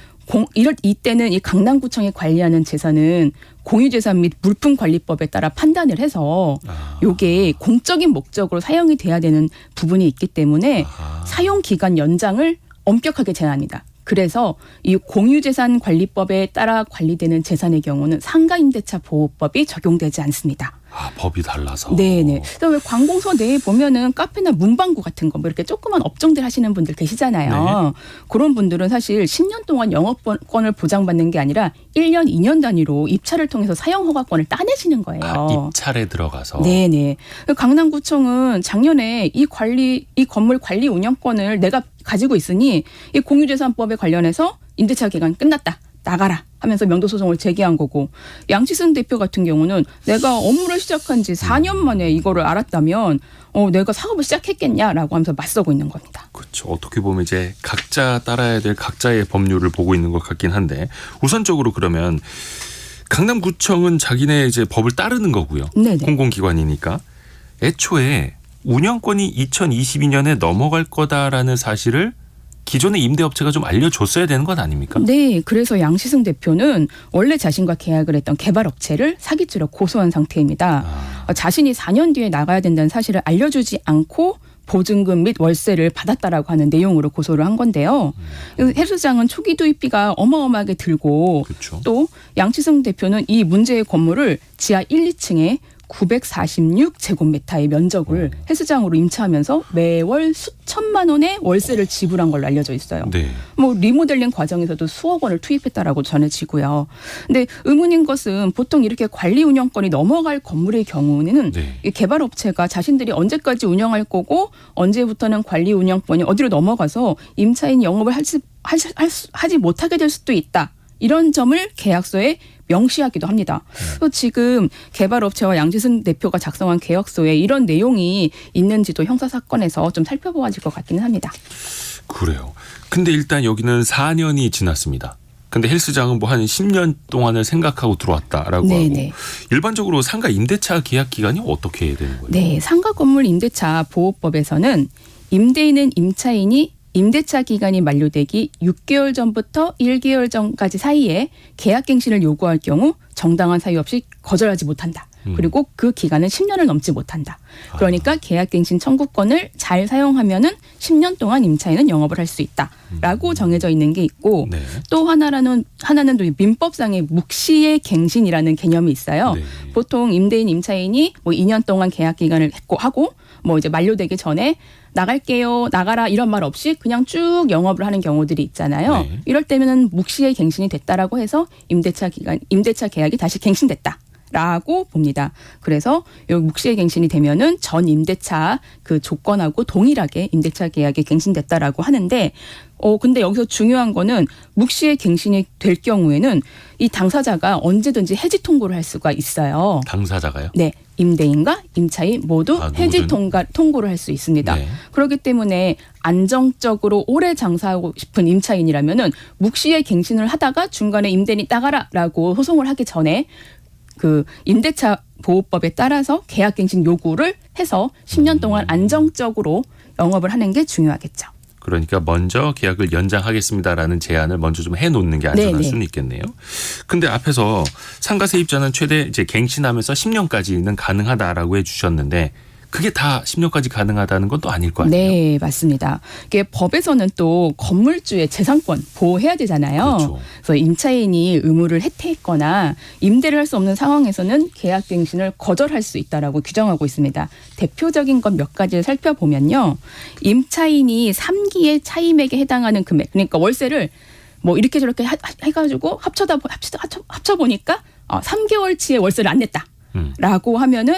이때는 이 강남구청이 관리하는 재산은 공유재산 및 물품관리법에 따라 판단을 해서 요게 공적인 목적으로 사용이 돼야 되는 부분이 있기 때문에 사용 기간 연장을 엄격하게 제한합니다. 그래서 이 공유재산관리법에 따라 관리되는 재산의 경우는 상가임대차 보호법이 적용되지 않습니다. 법이 달라서. 네네. 그래서 왜 관공서 내에 보면은 카페나 문방구 같은 거 뭐 이렇게 조그만 업종들 하시는 분들 계시잖아요. 네. 그런 분들은 사실 10년 동안 영업권을 보장받는 게 아니라 1년, 2년 단위로 입찰을 통해서 사용 허가권을 따내시는 거예요. 입찰에 들어가서. 네네. 강남구청은 작년에 이 건물 관리 운영권을 내가 가지고 있으니 이 공유재산법에 관련해서 임대차 기간 끝났다. 나가라 하면서 명도소송을 제기한 거고, 양치승 대표 같은 경우는 내가 업무를 시작한 지 4년 만에 이거를 알았다면 내가 사업을 시작했겠냐라고 하면서 맞서고 있는 겁니다. 그렇죠. 어떻게 보면 이제 각자 따라야 될 각자의 법률을 보고 있는 것 같긴 한데, 우선적으로 그러면 강남구청은 자기네 이제 법을 따르는 거고요. 네네. 공공기관이니까 애초에 운영권이 2022년에 넘어갈 거다라는 사실을 기존의 임대업체가 좀 알려줬어야 되는 건 아닙니까? 네. 그래서 양시승 대표는 원래 자신과 계약을 했던 개발업체를 사기죄로 고소한 상태입니다. 자신이 4년 뒤에 나가야 된다는 사실을 알려주지 않고 보증금 및 월세를 받았다라고 하는 내용으로 고소를 한 건데요. 해수장은 초기 도입비가 어마어마하게 들고, 그렇죠. 또 양치승 대표는 이 문제의 건물을 지하 1, 2층에 946제곱미터의 면적을 헬스장으로 임차하면서 매월 수천만 원의 월세를 지불한 걸로 알려져 있어요. 네. 뭐 리모델링 과정에서도 수억 원을 투입했다라고 전해지고요. 근데 의문인 것은 보통 이렇게 관리 운영권이 넘어갈 건물의 경우는 네. 이 개발업체가 자신들이 언제까지 운영할 거고 언제부터는 관리 운영권이 어디로 넘어가서 임차인 영업을 하지 못하게 될 수도 있다. 이런 점을 계약서에 명시하기도 합니다. 또 지금 개발업체와 양지승 대표가 작성한 계약서에 이런 내용이 있는지도 형사사건에서 좀 살펴봐야 될 것 같기는 합니다. 그래요. 근데 일단 여기는 4년이 지났습니다. 근데 헬스장은 뭐 한 10년 동안을 생각하고 들어왔다라고 네네. 하고, 일반적으로 상가 임대차 계약 기간이 어떻게 해야 되는 거예요? 네, 상가 건물 임대차 보호법에서는 임대인은 임차인이 임대차 기간이 만료되기 6개월 전부터 1개월 전까지 사이에 계약갱신을 요구할 경우 정당한 사유 없이 거절하지 못한다. 그리고 그 기간은 10년을 넘지 못한다. 그러니까 계약갱신 청구권을 잘 사용하면은 10년 동안 임차인은 영업을 할 수 있다라고 정해져 있는 게 있고, 네. 또 하나는 또 민법상의 묵시의 갱신이라는 개념이 있어요. 네. 보통 임대인 임차인이 뭐 2년 동안 계약 기간을 하고 뭐 이제 만료되기 전에 나갈게요, 나가라 이런 말 없이 그냥 쭉 영업을 하는 경우들이 있잖아요. 네. 이럴 때면은 묵시의 갱신이 됐다라고 해서 임대차 계약이 다시 갱신됐다라고 봅니다. 그래서 여기 묵시의 갱신이 되면은 전 임대차 그 조건하고 동일하게 임대차 계약이 갱신됐다라고 하는데, 근데 여기서 중요한 거는 묵시의 갱신이 될 경우에는 이 당사자가 언제든지 해지 통고를 할 수가 있어요. 당사자가요? 네. 임대인과 임차인 모두 해지 누구든? 통고를 할 수 있습니다. 네. 그렇기 때문에 안정적으로 오래 장사하고 싶은 임차인이라면은 묵시의 갱신을 하다가 중간에 임대인이 나가라라고 소송을 하기 전에 그 임대차 보호법에 따라서 계약갱신 요구를 해서 10년 동안 안정적으로 영업을 하는 게 중요하겠죠. 그러니까 먼저 계약을 연장하겠습니다라는 제안을 먼저 좀 해놓는 게 안전할 네네. 수는 있겠네요. 근데 앞에서 상가 세입자는 최대 이제 갱신하면서 10년까지는 가능하다라고 해주셨는데, 그게 다 10년까지 가능하다는 건 또 아닐 거 아니에요? 네, 맞습니다. 이게 법에서는 또 건물주의 재산권 보호해야 되잖아요. 그렇죠. 그래서 임차인이 의무를 해태했거나 임대를 할 수 없는 상황에서는 계약갱신을 거절할 수 있다라고 규정하고 있습니다. 대표적인 것 몇 가지를 살펴보면요. 임차인이 3기의 차임액에 해당하는 금액, 그러니까 월세를 뭐 이렇게 저렇게 해가지고 합쳐보니까 3개월치의 월세를 안 냈다라고 하면은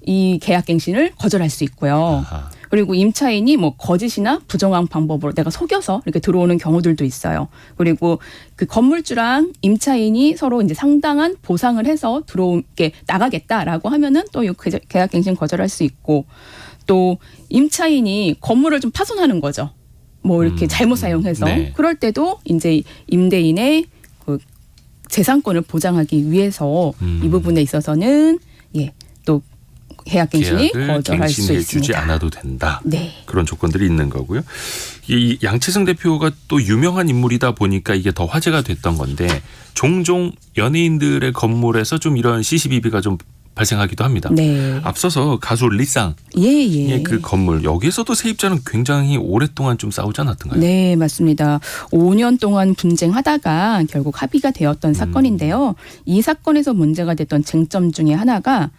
이 계약갱신을 거절할 수 있고요. 아하. 그리고 임차인이 뭐 거짓이나 부정한 방법으로 내가 속여서 이렇게 들어오는 경우들도 있어요. 그리고 그 건물주랑 임차인이 서로 이제 상당한 보상을 해서 들어오게 나가겠다라고 하면은 또 이 계약갱신 거절할 수 있고, 또 임차인이 건물을 좀 파손하는 거죠. 뭐 이렇게 잘못 사용해서. 네. 그럴 때도 이제 임대인의 그 재산권을 보장하기 위해서 이 부분에 있어서는 또 계약갱신이 계약을 거절할 수 갱신해주지 있습니다. 않아도 된다. 네. 그런 조건들이 있는 거고요. 이 양채성 대표가 또 유명한 인물이다 보니까 이게 더 화제가 됐던 건데 종종 연예인들의 건물에서 좀 이런 시시비비가 좀 발생하기도 합니다. 네. 앞서서 가수 리쌍의 예. 그 건물 여기에서도 세입자는 굉장히 오랫동안 좀 싸우지 않았던가요? 네, 맞습니다. 5년 동안 분쟁하다가 결국 합의가 되었던 사건인데요. 이 사건에서 문제가 됐던 쟁점 중에 하나가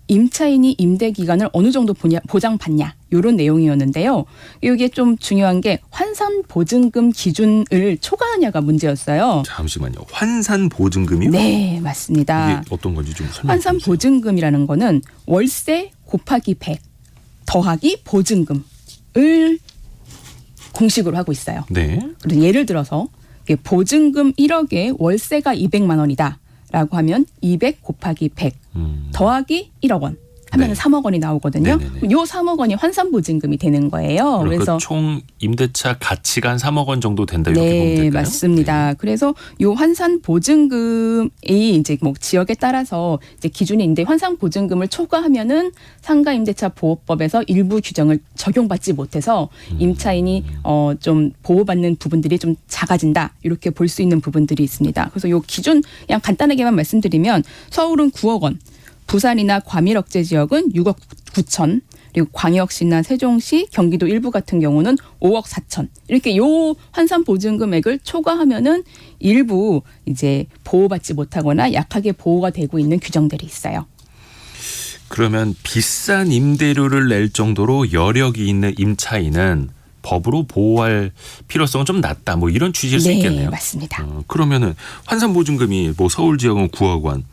임차인이 임대 기간을 어느 정도 보장받냐 이런 내용이었는데요. 이게 좀 중요한 게 환산 보증금 기준을 초과하냐가 문제였어요. 잠시만요. 환산 보증금이요? 네, 맞습니다. 이게 어떤 건지 좀 설명해 환산 주세요. 보증금이라는 거는 월세 곱하기 100 더하기 보증금을 공식으로 하고 있어요. 네. 그래서 예를 들어서 이게 보증금 1억에 월세가 200만 원이다라고 하면 200 곱하기 100 더하기 1억 원 하면 네. 3억 원이 나오거든요. 네네네. 요 3억 원이 환산 보증금이 되는 거예요. 그래서 총 임대차 가치가 한 3억 원 정도 된다 이렇게 보면 네, 될까요? 맞습니다. 그래서 요 환산 보증금이 이제 뭐 지역에 따라서 이제 기준인데 환산 보증금을 초과하면은 상가 임대차 보호법에서 일부 규정을 적용받지 못해서 임차인이 좀 보호받는 부분들이 좀 작아진다 이렇게 볼 수 있는 부분들이 있습니다. 그래서 요 기준 그냥 간단하게만 말씀드리면 서울은 9억 원, 부산이나 과밀 억제 지역은 6억 9천. 그리고 광역시나 세종시, 경기도 일부 같은 경우는 5억 4천 이렇게 요 환산 보증금액을 초과하면은 일부 이제 보호받지 못하거나 약하게 보호가 되고 있는 규정들이 있어요. 그러면 비싼 임대료를 낼 정도로 여력이 있는 임차인은 법으로 보호할 필요성은 좀 낮다. 뭐 이런 취지일 수 네, 있겠네요. 맞습니다. 그러면은 환산 보증금이 뭐 서울 지역은 9억 원,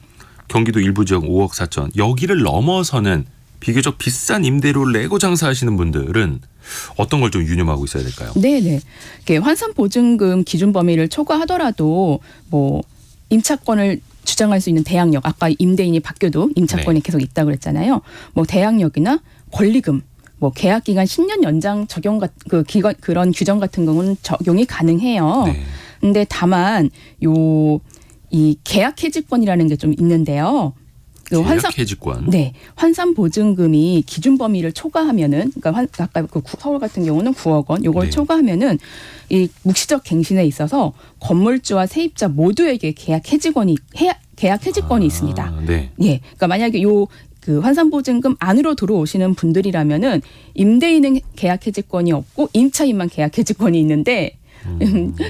경기도 일부 지역은 5억 4천 여기를 넘어서는 비교적 비싼 임대료를 내고 장사하시는 분들은 어떤 걸 좀 유념하고 있어야 될까요? 네네. 이렇게 환산 보증금 기준 범위를 초과하더라도 뭐 임차권을 주장할 수 있는 대항력, 아까 임대인이 바뀌어도 임차권이 계속 있다고 그랬잖아요. 뭐 대항력이나 권리금, 뭐 계약 기간 10년 연장 적용 그런 규정 같은 경우는 적용이 가능해요. 네. 근데 다만 이 계약 해지권이라는 게 좀 있는데요. 그 계약 해지권. 네, 환산 보증금이 기준 범위를 초과하면은, 그러니까 아까 그 서울 같은 경우는 9억 원, 요걸 네. 초과하면은 이 묵시적 갱신에 있어서 건물주와 세입자 모두에게 계약 해지권이 있습니다. 네. 예, 그러니까 만약에 그 환산 보증금 안으로 들어오시는 분들이라면은 임대인은 계약 해지권이 없고 임차인만 계약 해지권이 있는데.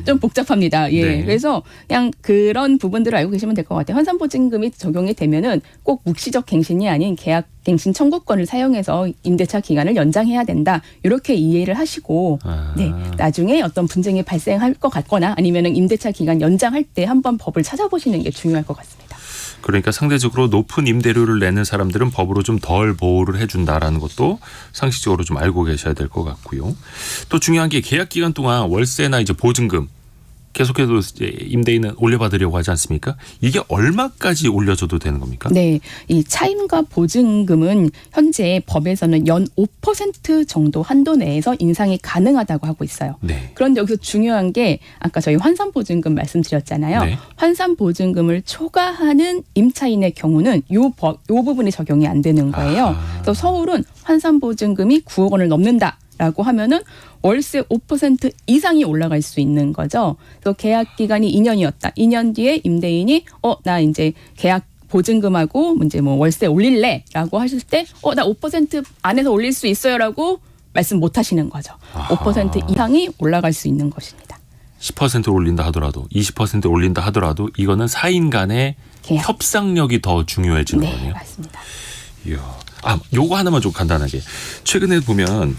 좀 복잡합니다. 예. 네. 그래서 그냥 그런 부분들을 알고 계시면 될 것 같아요. 환산 보증금이 적용이 되면은 꼭 묵시적 갱신이 아닌 계약 갱신 청구권을 사용해서 임대차 기간을 연장해야 된다. 이렇게 이해를 하시고 네. 나중에 어떤 분쟁이 발생할 것 같거나 아니면은 임대차 기간 연장할 때 한번 법을 찾아보시는 게 중요할 것 같습니다. 그러니까 상대적으로 높은 임대료를 내는 사람들은 법으로 좀 덜 보호를 해준다라는 것도 상식적으로 좀 알고 계셔야 될 것 같고요. 또 중요한 게 계약 기간 동안 월세나 이제 보증금 계속해서 이제 임대인은 올려받으려고 하지 않습니까? 이게 얼마까지 올려줘도 되는 겁니까? 네, 이 차임과 보증금은 현재 법에서는 연 5% 정도 한도 내에서 인상이 가능하다고 하고 있어요. 네. 그런데 여기서 중요한 게 아까 저희 환산 보증금 말씀드렸잖아요. 네. 환산 보증금을 초과하는 임차인의 경우는 요 부분이 적용이 안 되는 거예요. 그래서 서울은 환산 보증금이 9억 원을 넘는다라고 하면은 월세 5% 이상이 올라갈 수 있는 거죠. 그래서 계약 기간이 2년이었다. 2년 뒤에 임대인이 나 이제 계약 보증금하고 이제 뭐 월세 올릴래라고 하실 때 나 5% 안에서 올릴 수 있어요라고 말씀 못 하시는 거죠. 5% 이상이 올라갈 수 있는 것입니다. 10% 올린다 하더라도 20% 올린다 하더라도 이거는 사인 간의 계약. 협상력이 더 중요해지는 네, 거네요. 맞습니다. 이야. 요거 하나만 좀 간단하게. 최근에 보면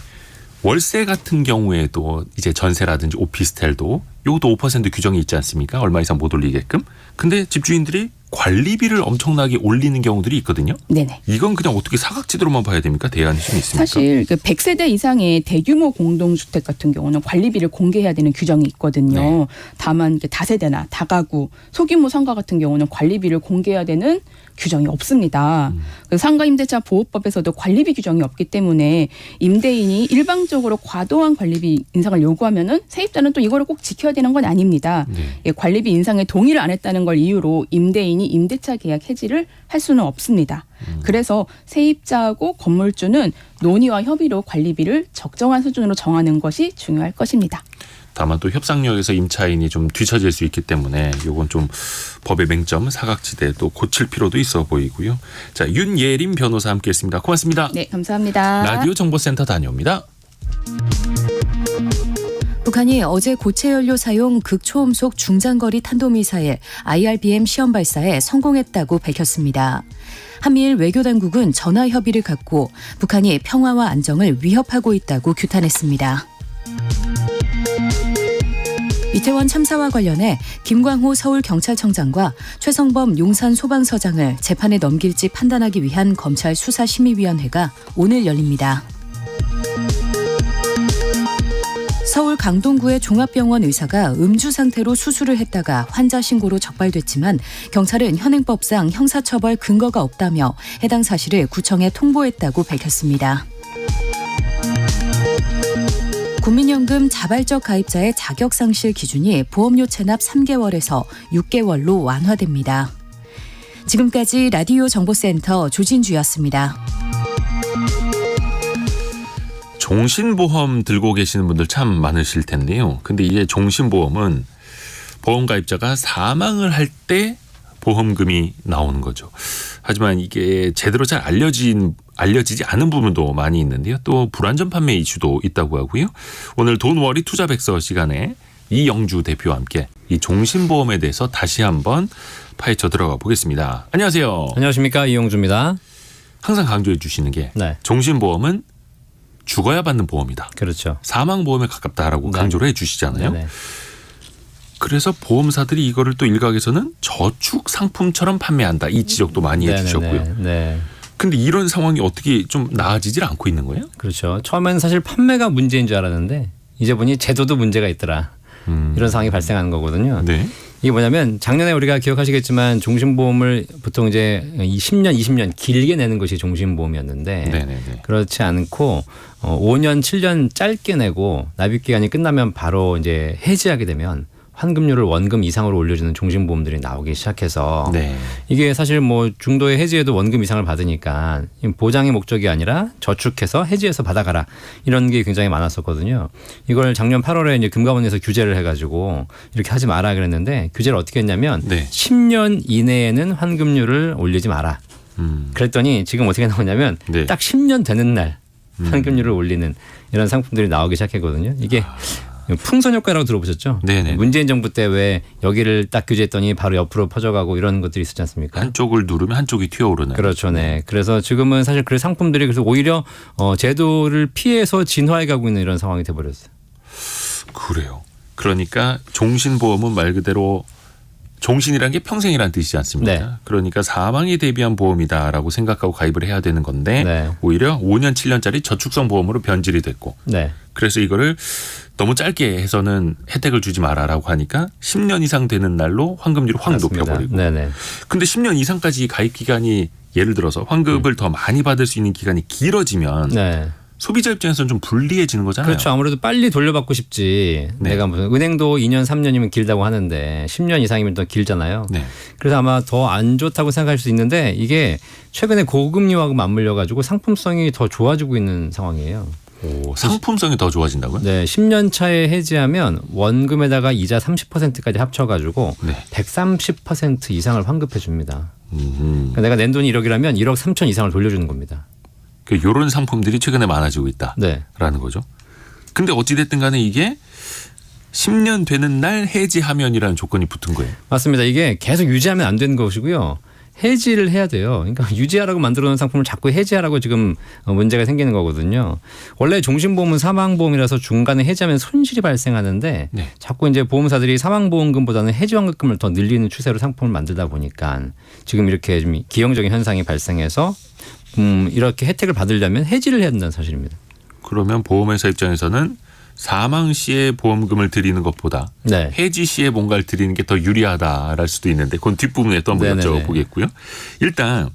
월세 같은 경우에도 이제 전세라든지 오피스텔도 요것도 5% 규정이 있지 않습니까? 얼마 이상 못 올리게끔. 근데 집주인들이 관리비를 엄청나게 올리는 경우들이 있거든요. 네네. 이건 그냥 어떻게 사각지대로만 봐야 됩니까? 대안이 좀 있습니까? 사실 그 100세대 이상의 대규모 공동주택 같은 경우는 관리비를 공개해야 되는 규정이 있거든요. 네. 다만 다세대나 다가구, 소규모 상가 같은 경우는 관리비를 공개해야 되는 규정이 없습니다. 그 상가임대차 보호법에서도 관리비 규정이 없기 때문에 임대인이 일방적으로 과도한 관리비 인상을 요구하면은 세입자는 또 이거를 꼭 지켜야 되는 건 아닙니다. 네. 예, 관리비 인상에 동의를 안 했다는 걸 이유로 임대인이 임대차 계약 해지를 할 수는 없습니다. 그래서 세입자하고 건물주는 논의와 협의로 관리비를 적정한 수준으로 정하는 것이 중요할 것입니다. 다만 또 협상력에서 임차인이 좀 뒤처질 수 있기 때문에 이건 좀 법의 맹점, 사각지대 또 고칠 필요도 있어 보이고요. 자, 윤예림 변호사 함께했습니다. 고맙습니다. 네, 감사합니다. 라디오 정보센터 다녀옵니다. 북한이 어제 고체 연료 사용 극초음속 중장거리 탄도미사일 IRBM 시험 발사에 성공했다고 밝혔습니다. 한미일 외교당국은 전화 협의를 갖고 북한이 평화와 안정을 위협하고 있다고 규탄했습니다. 이태원 참사와 관련해 김광호 서울경찰청장과 최성범 용산소방서장을 재판에 넘길지 판단하기 위한 검찰 수사심의위원회가 오늘 열립니다. 서울 강동구의 종합병원 의사가 음주 상태로 수술을 했다가 환자 신고로 적발됐지만 경찰은 현행법상 형사처벌 근거가 없다며 해당 사실을 구청에 통보했다고 밝혔습니다. 국민연금 자발적 가입자의 자격상실 기준이 보험료 체납 3개월에서 6개월로 완화됩니다. 지금까지 라디오 정보센터 조진주였습니다. 종신보험 들고 계시는 분들 참 많으실 텐데요. 근데 이게 종신보험은 보험가입자가 사망을 할 때 보험금이 나오는 거죠. 하지만 이게 제대로 잘 알려지지 않은 부분도 많이 있는데요. 또 불안전 판매 이슈도 있다고 하고요. 오늘 돈워리 투자백서 시간에 이영주 대표와 함께 이 종신보험에 대해서 다시 한번 파헤쳐 들어가 보겠습니다. 안녕하세요. 안녕하십니까, 이용주입니다. 항상 강조해 주시는 게 네, 종신보험은 죽어야 받는 보험이다. 그렇죠. 사망보험에 가깝다라고 네. 강조를 해 주시잖아요. 네네. 그래서 보험사들이 이거를 또 일각에서는 저축 상품처럼 판매한다. 이 지적도 많이 해 주셨고요. 네, 근데 이런 상황이 어떻게 좀 나아지질 않고 있는 거예요? 그렇죠. 처음에는 사실 판매가 문제인 줄 알았는데 이제 보니 제도도 문제가 있더라. 이런 상황이 발생하는 거거든요. 네. 이게 뭐냐면 작년에 우리가 기억하시겠지만 종신보험을 보통 이제 10년, 20년 길게 내는 것이 종신보험이었는데 네네네. 그렇지 않고 5년, 7년 짧게 내고 납입 기간이 끝나면 바로 이제 해지하게 되면 환급률을 원금 이상으로 올려주는 종신보험들이 나오기 시작해서 네. 이게 사실 뭐 중도의 해지에도 원금 이상을 받으니까 보장의 목적이 아니라 저축해서 해지해서 받아가라 이런 게 굉장히 많았었거든요. 이걸 작년 8월에 이제 금감원에서 규제를 해가지고 이렇게 하지 마라 그랬는데 규제를 어떻게 했냐면 네. 10년 이내에는 환급률을 올리지 마라. 그랬더니 지금 어떻게 나오냐면 네. 딱 10년 되는 날 환급률을 올리는 이런 상품들이 나오기 시작했거든요. 이게 풍선 효과라고 들어보셨죠? 네네. 문재인 정부 때 왜 여기를 딱 규제했더니 바로 옆으로 퍼져가고 이런 것들이 있었지 않습니까? 한쪽을 누르면 한쪽이 튀어오르는. 그렇죠, 네. 그래서 지금은 사실 그 상품들이 그래서 오히려 제도를 피해서 진화해가고 있는 이런 상황이 돼버렸어요. 그래요. 그러니까 종신보험은 말 그대로 종신이란 게 평생이란 뜻이지 않습니까? 네. 그러니까 사망에 대비한 보험이다라고 생각하고 가입을 해야 되는 건데 네. 오히려 5년, 7년짜리 저축성 보험으로 변질이 됐고 네, 그래서 이거를 너무 짧게 해서는 혜택을 주지 마라라고 하니까 10년 이상 되는 날로 환급률을 확 맞습니다. 높여버리고. 네네. 근데 10년 이상까지 가입 기간이 예를 들어서 환급을 더 많이 받을 수 있는 기간이 길어지면 네. 소비자 입장에서는 좀 불리해지는 거잖아요. 그렇죠. 아무래도 빨리 돌려받고 싶지. 네. 내가 무슨 은행도 2년, 3년이면 길다고 하는데 10년 이상이면 더 길잖아요. 네. 그래서 아마 더 안 좋다고 생각할 수 있는데 이게 최근에 고금리하고 맞물려 가지고 상품성이 더 좋아지고 있는 상황이에요. 오, 상품성이 더 좋아진다고요? 네, 10년 차에 해지하면 원금에다가 이자 30%까지 합쳐가지고 네. 130% 이상을 환급해 줍니다. 음. 그러니까 내가 낸 돈이 1억이라면 1억 3천 이상을 돌려주는 겁니다. 이런 상품들이 최근에 많아지고 있다라는 네, 거죠. 근데 어찌됐든 간에 이게 10년 되는 날 해지하면이라는 조건이 붙은 거예요. 맞습니다. 이게 계속 유지하면 안 되는 것이고요. 해지를 해야 돼요. 그러니까 유지하라고 만들어 놓은 상품을 자꾸 해지하라고 지금 문제가 생기는 거거든요. 원래 종신보험은 사망보험이라서 중간에 해지하면 손실이 발생하는데 네. 자꾸 이제 보험사들이 사망보험금보다는 해지환급금을 더 늘리는 추세로 상품을 만들다 보니까 지금 이렇게 좀 기형적인 현상이 발생해서 이렇게 혜택을 받으려면 해지를 해야 된다는 사실입니다. 그러면 보험회사 입장에서는 사망 시에 보험금을 드리는 것보다 네. 해지 시에 뭔가를 드리는 게 더 유리하다랄 수도 있는데 그건 뒷부분에 또 한번 네네네. 여쭤보겠고요. 일단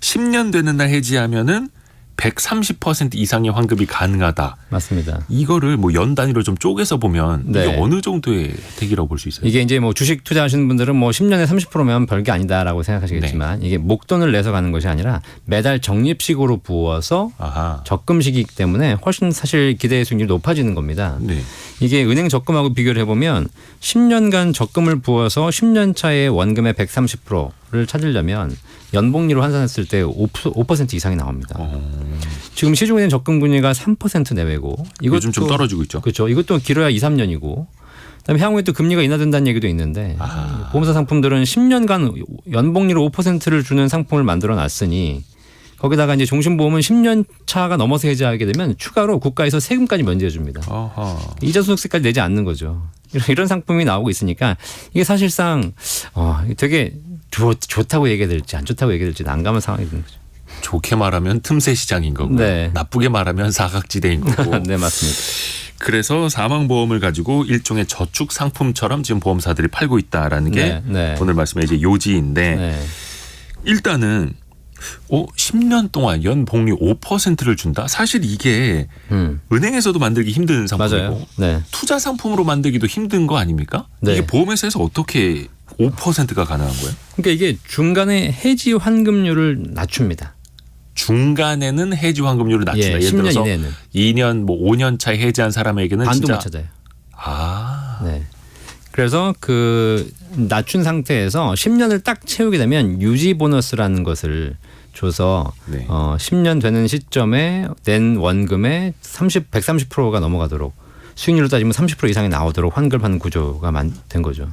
10년 되는 날 해지하면은 130% 이상의 환급이 가능하다. 맞습니다. 이거를 뭐 연 단위로 좀 쪼개서 보면 네. 이게 어느 정도의 혜택이라고 볼 수 있어요? 이게 이제 뭐 주식 투자하시는 분들은 뭐 10년에 30%면 별게 아니다라고 생각하시겠지만 이게 목돈을 내서 가는 것이 아니라 매달 적립식으로 부어서 아하. 적금식이기 때문에 훨씬 사실 기대 수익률이 높아지는 겁니다. 네. 이게 은행 적금하고 비교를 해보면 10년간 적금을 부어서 10년 차의 원금의 130%를 찾으려면 연복리로 환산했을 때 5% 이상이 나옵니다. 지금 시중은행 적금 금리가 3% 내외고 요즘 좀 떨어지고 있죠. 그렇죠. 이것도 길어야 2, 3년이고 그다음에 향후에 또 금리가 인하된다는 얘기도 있는데 보험사 상품들은 10년간 연복리로 5%를 주는 상품을 만들어 놨으니 거기다가 이제 종신보험은 10년 차가 넘어서 해지하게 되면 추가로 국가에서 세금까지 면제해 줍니다. 이자 소득세까지 내지 않는 거죠. 이런 상품이 나오고 있으니까 이게 사실상 되게 좋다고 얘기해야 될지 안 좋다고 얘기해야 될지 난감한 상황이 되는 거죠. 좋게 말하면 틈새 시장인 거고 네. 나쁘게 말하면 사각지대인 거고. 네, 맞습니다. 그래서 사망보험을 가지고 일종의 저축 상품처럼 지금 보험사들이 팔고 있다라는 게 네, 네. 오늘 말씀의 이제 요지인데 네. 일단은 10년 동안 연복리 5%를 준다? 사실 이게 은행에서도 만들기 힘든 상품이고 맞아요. 네. 투자 상품으로 만들기도 힘든 거 아닙니까? 네. 이게 보험회사에서 어떻게 5%가 가능한 거예요? 그러니까 이게 중간에 해지 환급률을 낮춥니다. 중간에는 해지 환급률을 낮춘다. 예, 예를 10년 들어서 이내는 2년 뭐 5년 차에 해지한 사람에게는 반도 진짜 못 찾아요. 네. 그래서 그 낮춘 상태에서 10년을 딱 채우게 되면 유지 보너스라는 것을 줘서 네. 10년 되는 시점에 낸 원금의 130%가 넘어가도록 수익률로 따지면 30% 이상이 나오도록 환급하는 구조가 된 거죠.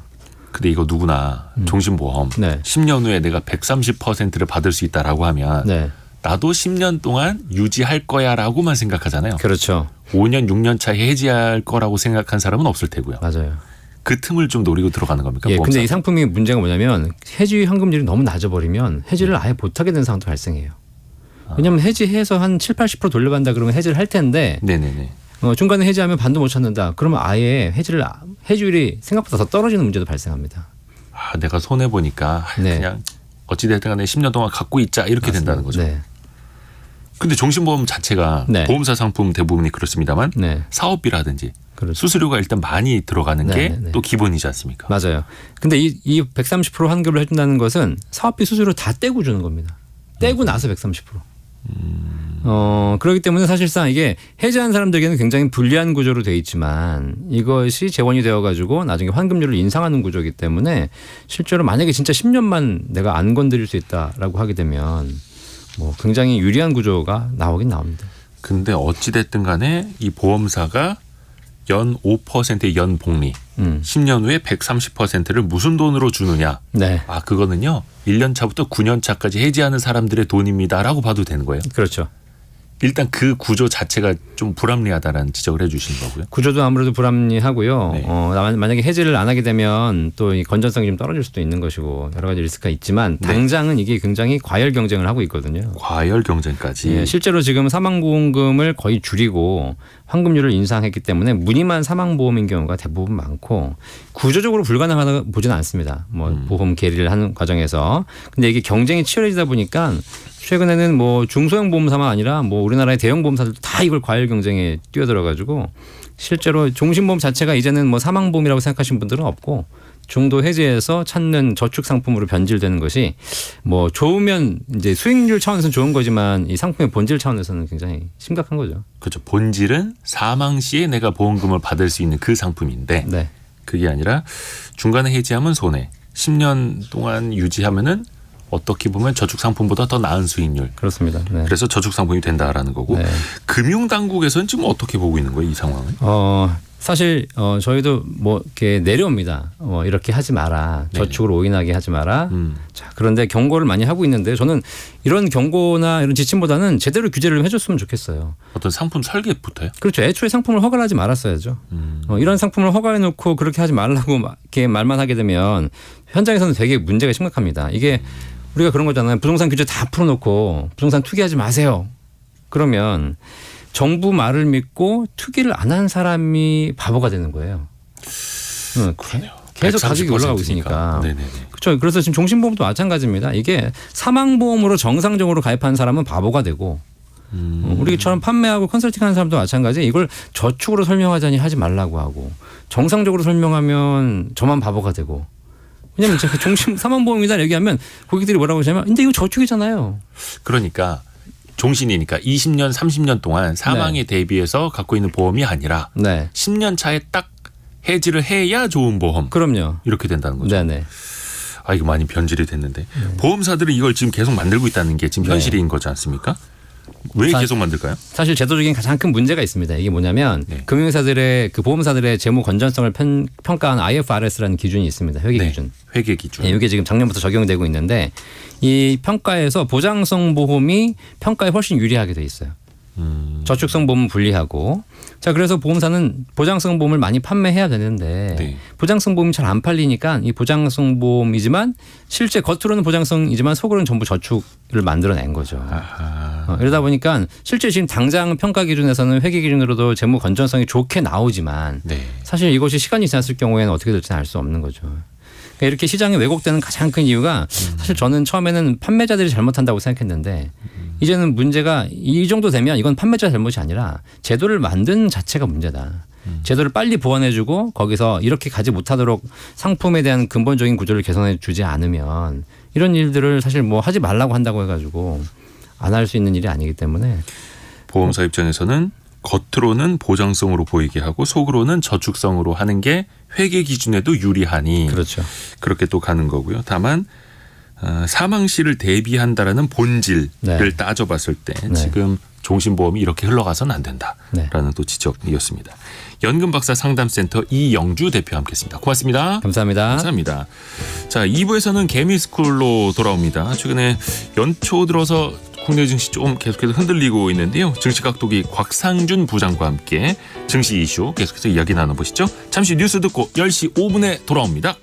근데 이거 누구나 종신보험 네. 10년 후에 내가 130%를 받을 수 있다라고 하면 네. 나도 10년 동안 유지할 거야라고만 생각하잖아요. 그렇죠. 5년 6년 차에 해지할 거라고 생각한 사람은 없을 테고요. 맞아요. 그 틈을 좀 노리고 들어가는 겁니까? 예, 보험사? 근데 이 상품이 문제가 뭐냐면 해지 환급률이 너무 낮아버리면 해지를 아예 못하게 되는 상황도 발생해요. 왜냐하면 해지해서 한 7, 80% 돌려받는다 그러면 해지를 할 텐데 네네네. 중간에 해지하면 반도 못 찾는다. 그러면 아예 해지율이 생각보다 더 떨어지는 문제도 발생합니다. 내가 손해 보니까 네. 그냥 어찌됐든 간에 10년 동안 갖고 있자 이렇게 된다는 거죠. 네. 근데 종신보험 자체가 네. 보험사 상품 대부분이 그렇습니다만 네. 사업비라든지 그렇죠. 수수료가 일단 많이 들어가는 네, 게 네, 네. 또 기본이지 않습니까? 맞아요. 근데 이 130% 환급을 해준다는 것은 사업비 수수료 다 떼고 주는 겁니다. 떼고 나서 130%. 그렇기 때문에 사실상 이게 해지한 사람들에게는 굉장히 불리한 구조로 돼 있지만 이것이 재원이 되어가지고 나중에 환급률을 인상하는 구조이기 때문에 실제로 만약에 진짜 10년만 내가 안 건드릴 수 있다라고 하게 되면 뭐 굉장히 유리한 구조가 나오긴 나옵니다. 근데 어찌됐든 간에 이 보험사가 연 5%의 연복리 10년 후에 130%를 무슨 돈으로 주느냐. 네. 그거는요. 1년 차부터 9년 차까지 해지하는 사람들의 돈입니다라고 봐도 되는 거예요. 그렇죠. 일단 그 구조 자체가 좀 불합리하다라는 지적을 해 주시는 거고요. 구조도 아무래도 불합리하고요. 네. 만약에 해지를 안 하게 되면 또 이 건전성이 좀 떨어질 수도 있는 것이고 여러 가지 리스크가 있지만 당장은 이게 굉장히 과열 경쟁을 하고 있거든요. 과열 경쟁까지. 예, 실제로 지금 사망보험금을 거의 줄이고 환급률을 인상했기 때문에 무늬만 사망보험인 경우가 대부분 많고 구조적으로 불가능하다고 보지는 않습니다. 뭐 보험 계리를 하는 과정에서. 근데 이게 경쟁이 치열해지다 보니까 최근에는 뭐 중소형 보험사만 아니라 뭐 우리나라의 대형 보험사들도 다 이걸 과열 경쟁에 뛰어들어가지고 실제로 종신보험 자체가 이제는 뭐 사망보험이라고 생각하시는 분들은 없고 중도 해지해서 찾는 저축 상품으로 변질되는 것이 뭐 좋으면 이제 수익률 차원에서는 좋은 거지만 이 상품의 본질 차원에서는 굉장히 심각한 거죠. 그렇죠. 본질은 사망 시에 내가 보험금을 받을 수 있는 그 상품인데 네. 그게 아니라 중간에 해지하면 손해. 10년 동안 유지하면은 어떻게 보면 저축 상품보다 더 나은 수익률. 그렇습니다. 네. 그래서 저축 상품이 된다라는 거고. 네. 금융 당국에서는 지금 어떻게 보고 있는 거예요, 이 상황은? 사실 저희도 뭐 이렇게 내려옵니다. 이렇게 하지 마라. 저축을 오인하게 하지 마라. 자, 그런데 경고를 많이 하고 있는데 저는 이런 경고나 이런 지침보다는 제대로 규제를 해줬으면 좋겠어요. 어떤 상품 설계부터요? 그렇죠. 애초에 상품을 허가를 하지 말았어야죠. 이런 상품을 허가해놓고 그렇게 하지 말라고 이렇게 말만 하게 되면 현장에서는 되게 문제가 심각합니다. 이게 우리가 그런 거잖아요. 부동산 규제 다 풀어놓고 부동산 투기하지 마세요. 그러면 정부 말을 믿고 투기를 안 한 사람이 바보가 되는 거예요. 그러네요. 계속 가격이 올라가고 있으니까. 네네네. 그렇죠. 그래서 지금 종신보험도 마찬가지입니다. 이게 사망보험으로 정상적으로 가입한 사람은 바보가 되고 우리처럼 판매하고 컨설팅하는 사람도 마찬가지. 이걸 저축으로 설명하자니 하지 말라고 하고 정상적으로 설명하면 저만 바보가 되고. 왜냐하면 제가 종신 사망보험이다 얘기하면 고객들이 뭐라고 하냐면 근데 이거 저축이잖아요. 그러니까 종신이니까 20년, 30년 동안 사망에 대비해서 갖고 있는 보험이 아니라 네. 10년 차에 딱 해지를 해야 좋은 보험. 그럼요. 이렇게 된다는 거죠. 네네. 아 이거 많이 변질이 됐는데 보험사들은 이걸 지금 계속 만들고 있다는 게 지금 네. 현실인 거지 않습니까? 왜 계속 만들까요? 사실 제도적인 가장 큰 문제가 있습니다. 이게 뭐냐면 네. 금융회사들의 그 보험사들의 재무 건전성을 평가한 IFRS라는 기준이 있습니다. 회계 네. 기준. 회계 기준. 네, 이게 지금 작년부터 적용되고 있는데 이 평가에서 보장성 보험이 평가에 훨씬 유리하게 돼 있어요. 저축성 보험은 불리하고. 자, 그래서 보험사는 보장성 보험을 많이 판매해야 되는데 네. 보장성 보험이 잘 안 팔리니까 이 보장성 보험이지만 실제 겉으로는 보장성이지만 속으로는 전부 저축을 만들어낸 거죠. 아하. 이러다 보니까 실제 지금 당장 평가 기준에서는 회계 기준으로도 재무 건전성이 좋게 나오지만 네. 사실 이것이 시간이 지났을 경우에는 어떻게 될지는 알 수 없는 거죠. 그러니까 이렇게 시장이 왜곡되는 가장 큰 이유가 사실 저는 처음에는 판매자들이 잘못한다고 생각했는데 이제는 문제가 이 정도 되면 이건 판매자 잘못이 아니라 제도를 만든 자체가 문제다. 제도를 빨리 보완해주고 거기서 이렇게 가지 못하도록 상품에 대한 근본적인 구조를 개선해 주지 않으면 이런 일들을 사실 뭐 하지 말라고 한다고 해가지고 안 할 수 있는 일이 아니기 때문에 보험사 입장에서는 겉으로는 보장성으로 보이게 하고 속으로는 저축성으로 하는 게 회계 기준에도 유리하니 그렇죠. 그렇게 또 가는 거고요. 다만 사망 시를 대비한다라는 본질을 네. 따져봤을 때 네. 지금 종신보험이 이렇게 흘러가서는 안 네. 된다라는 또 지적이었습니다. 연금박사 상담센터 이영주 대표와 함께했습니다. 고맙습니다. 감사합니다. 감사합니다. 자, 2부에서는 개미스쿨로 돌아옵니다. 최근에 연초 들어서 국내 증시 좀 계속해서 흔들리고 있는데요. 증시각도기 곽상준 부장과 함께 증시 이슈 계속해서 이야기 나눠보시죠. 잠시 뉴스 듣고 10시 5분에 돌아옵니다.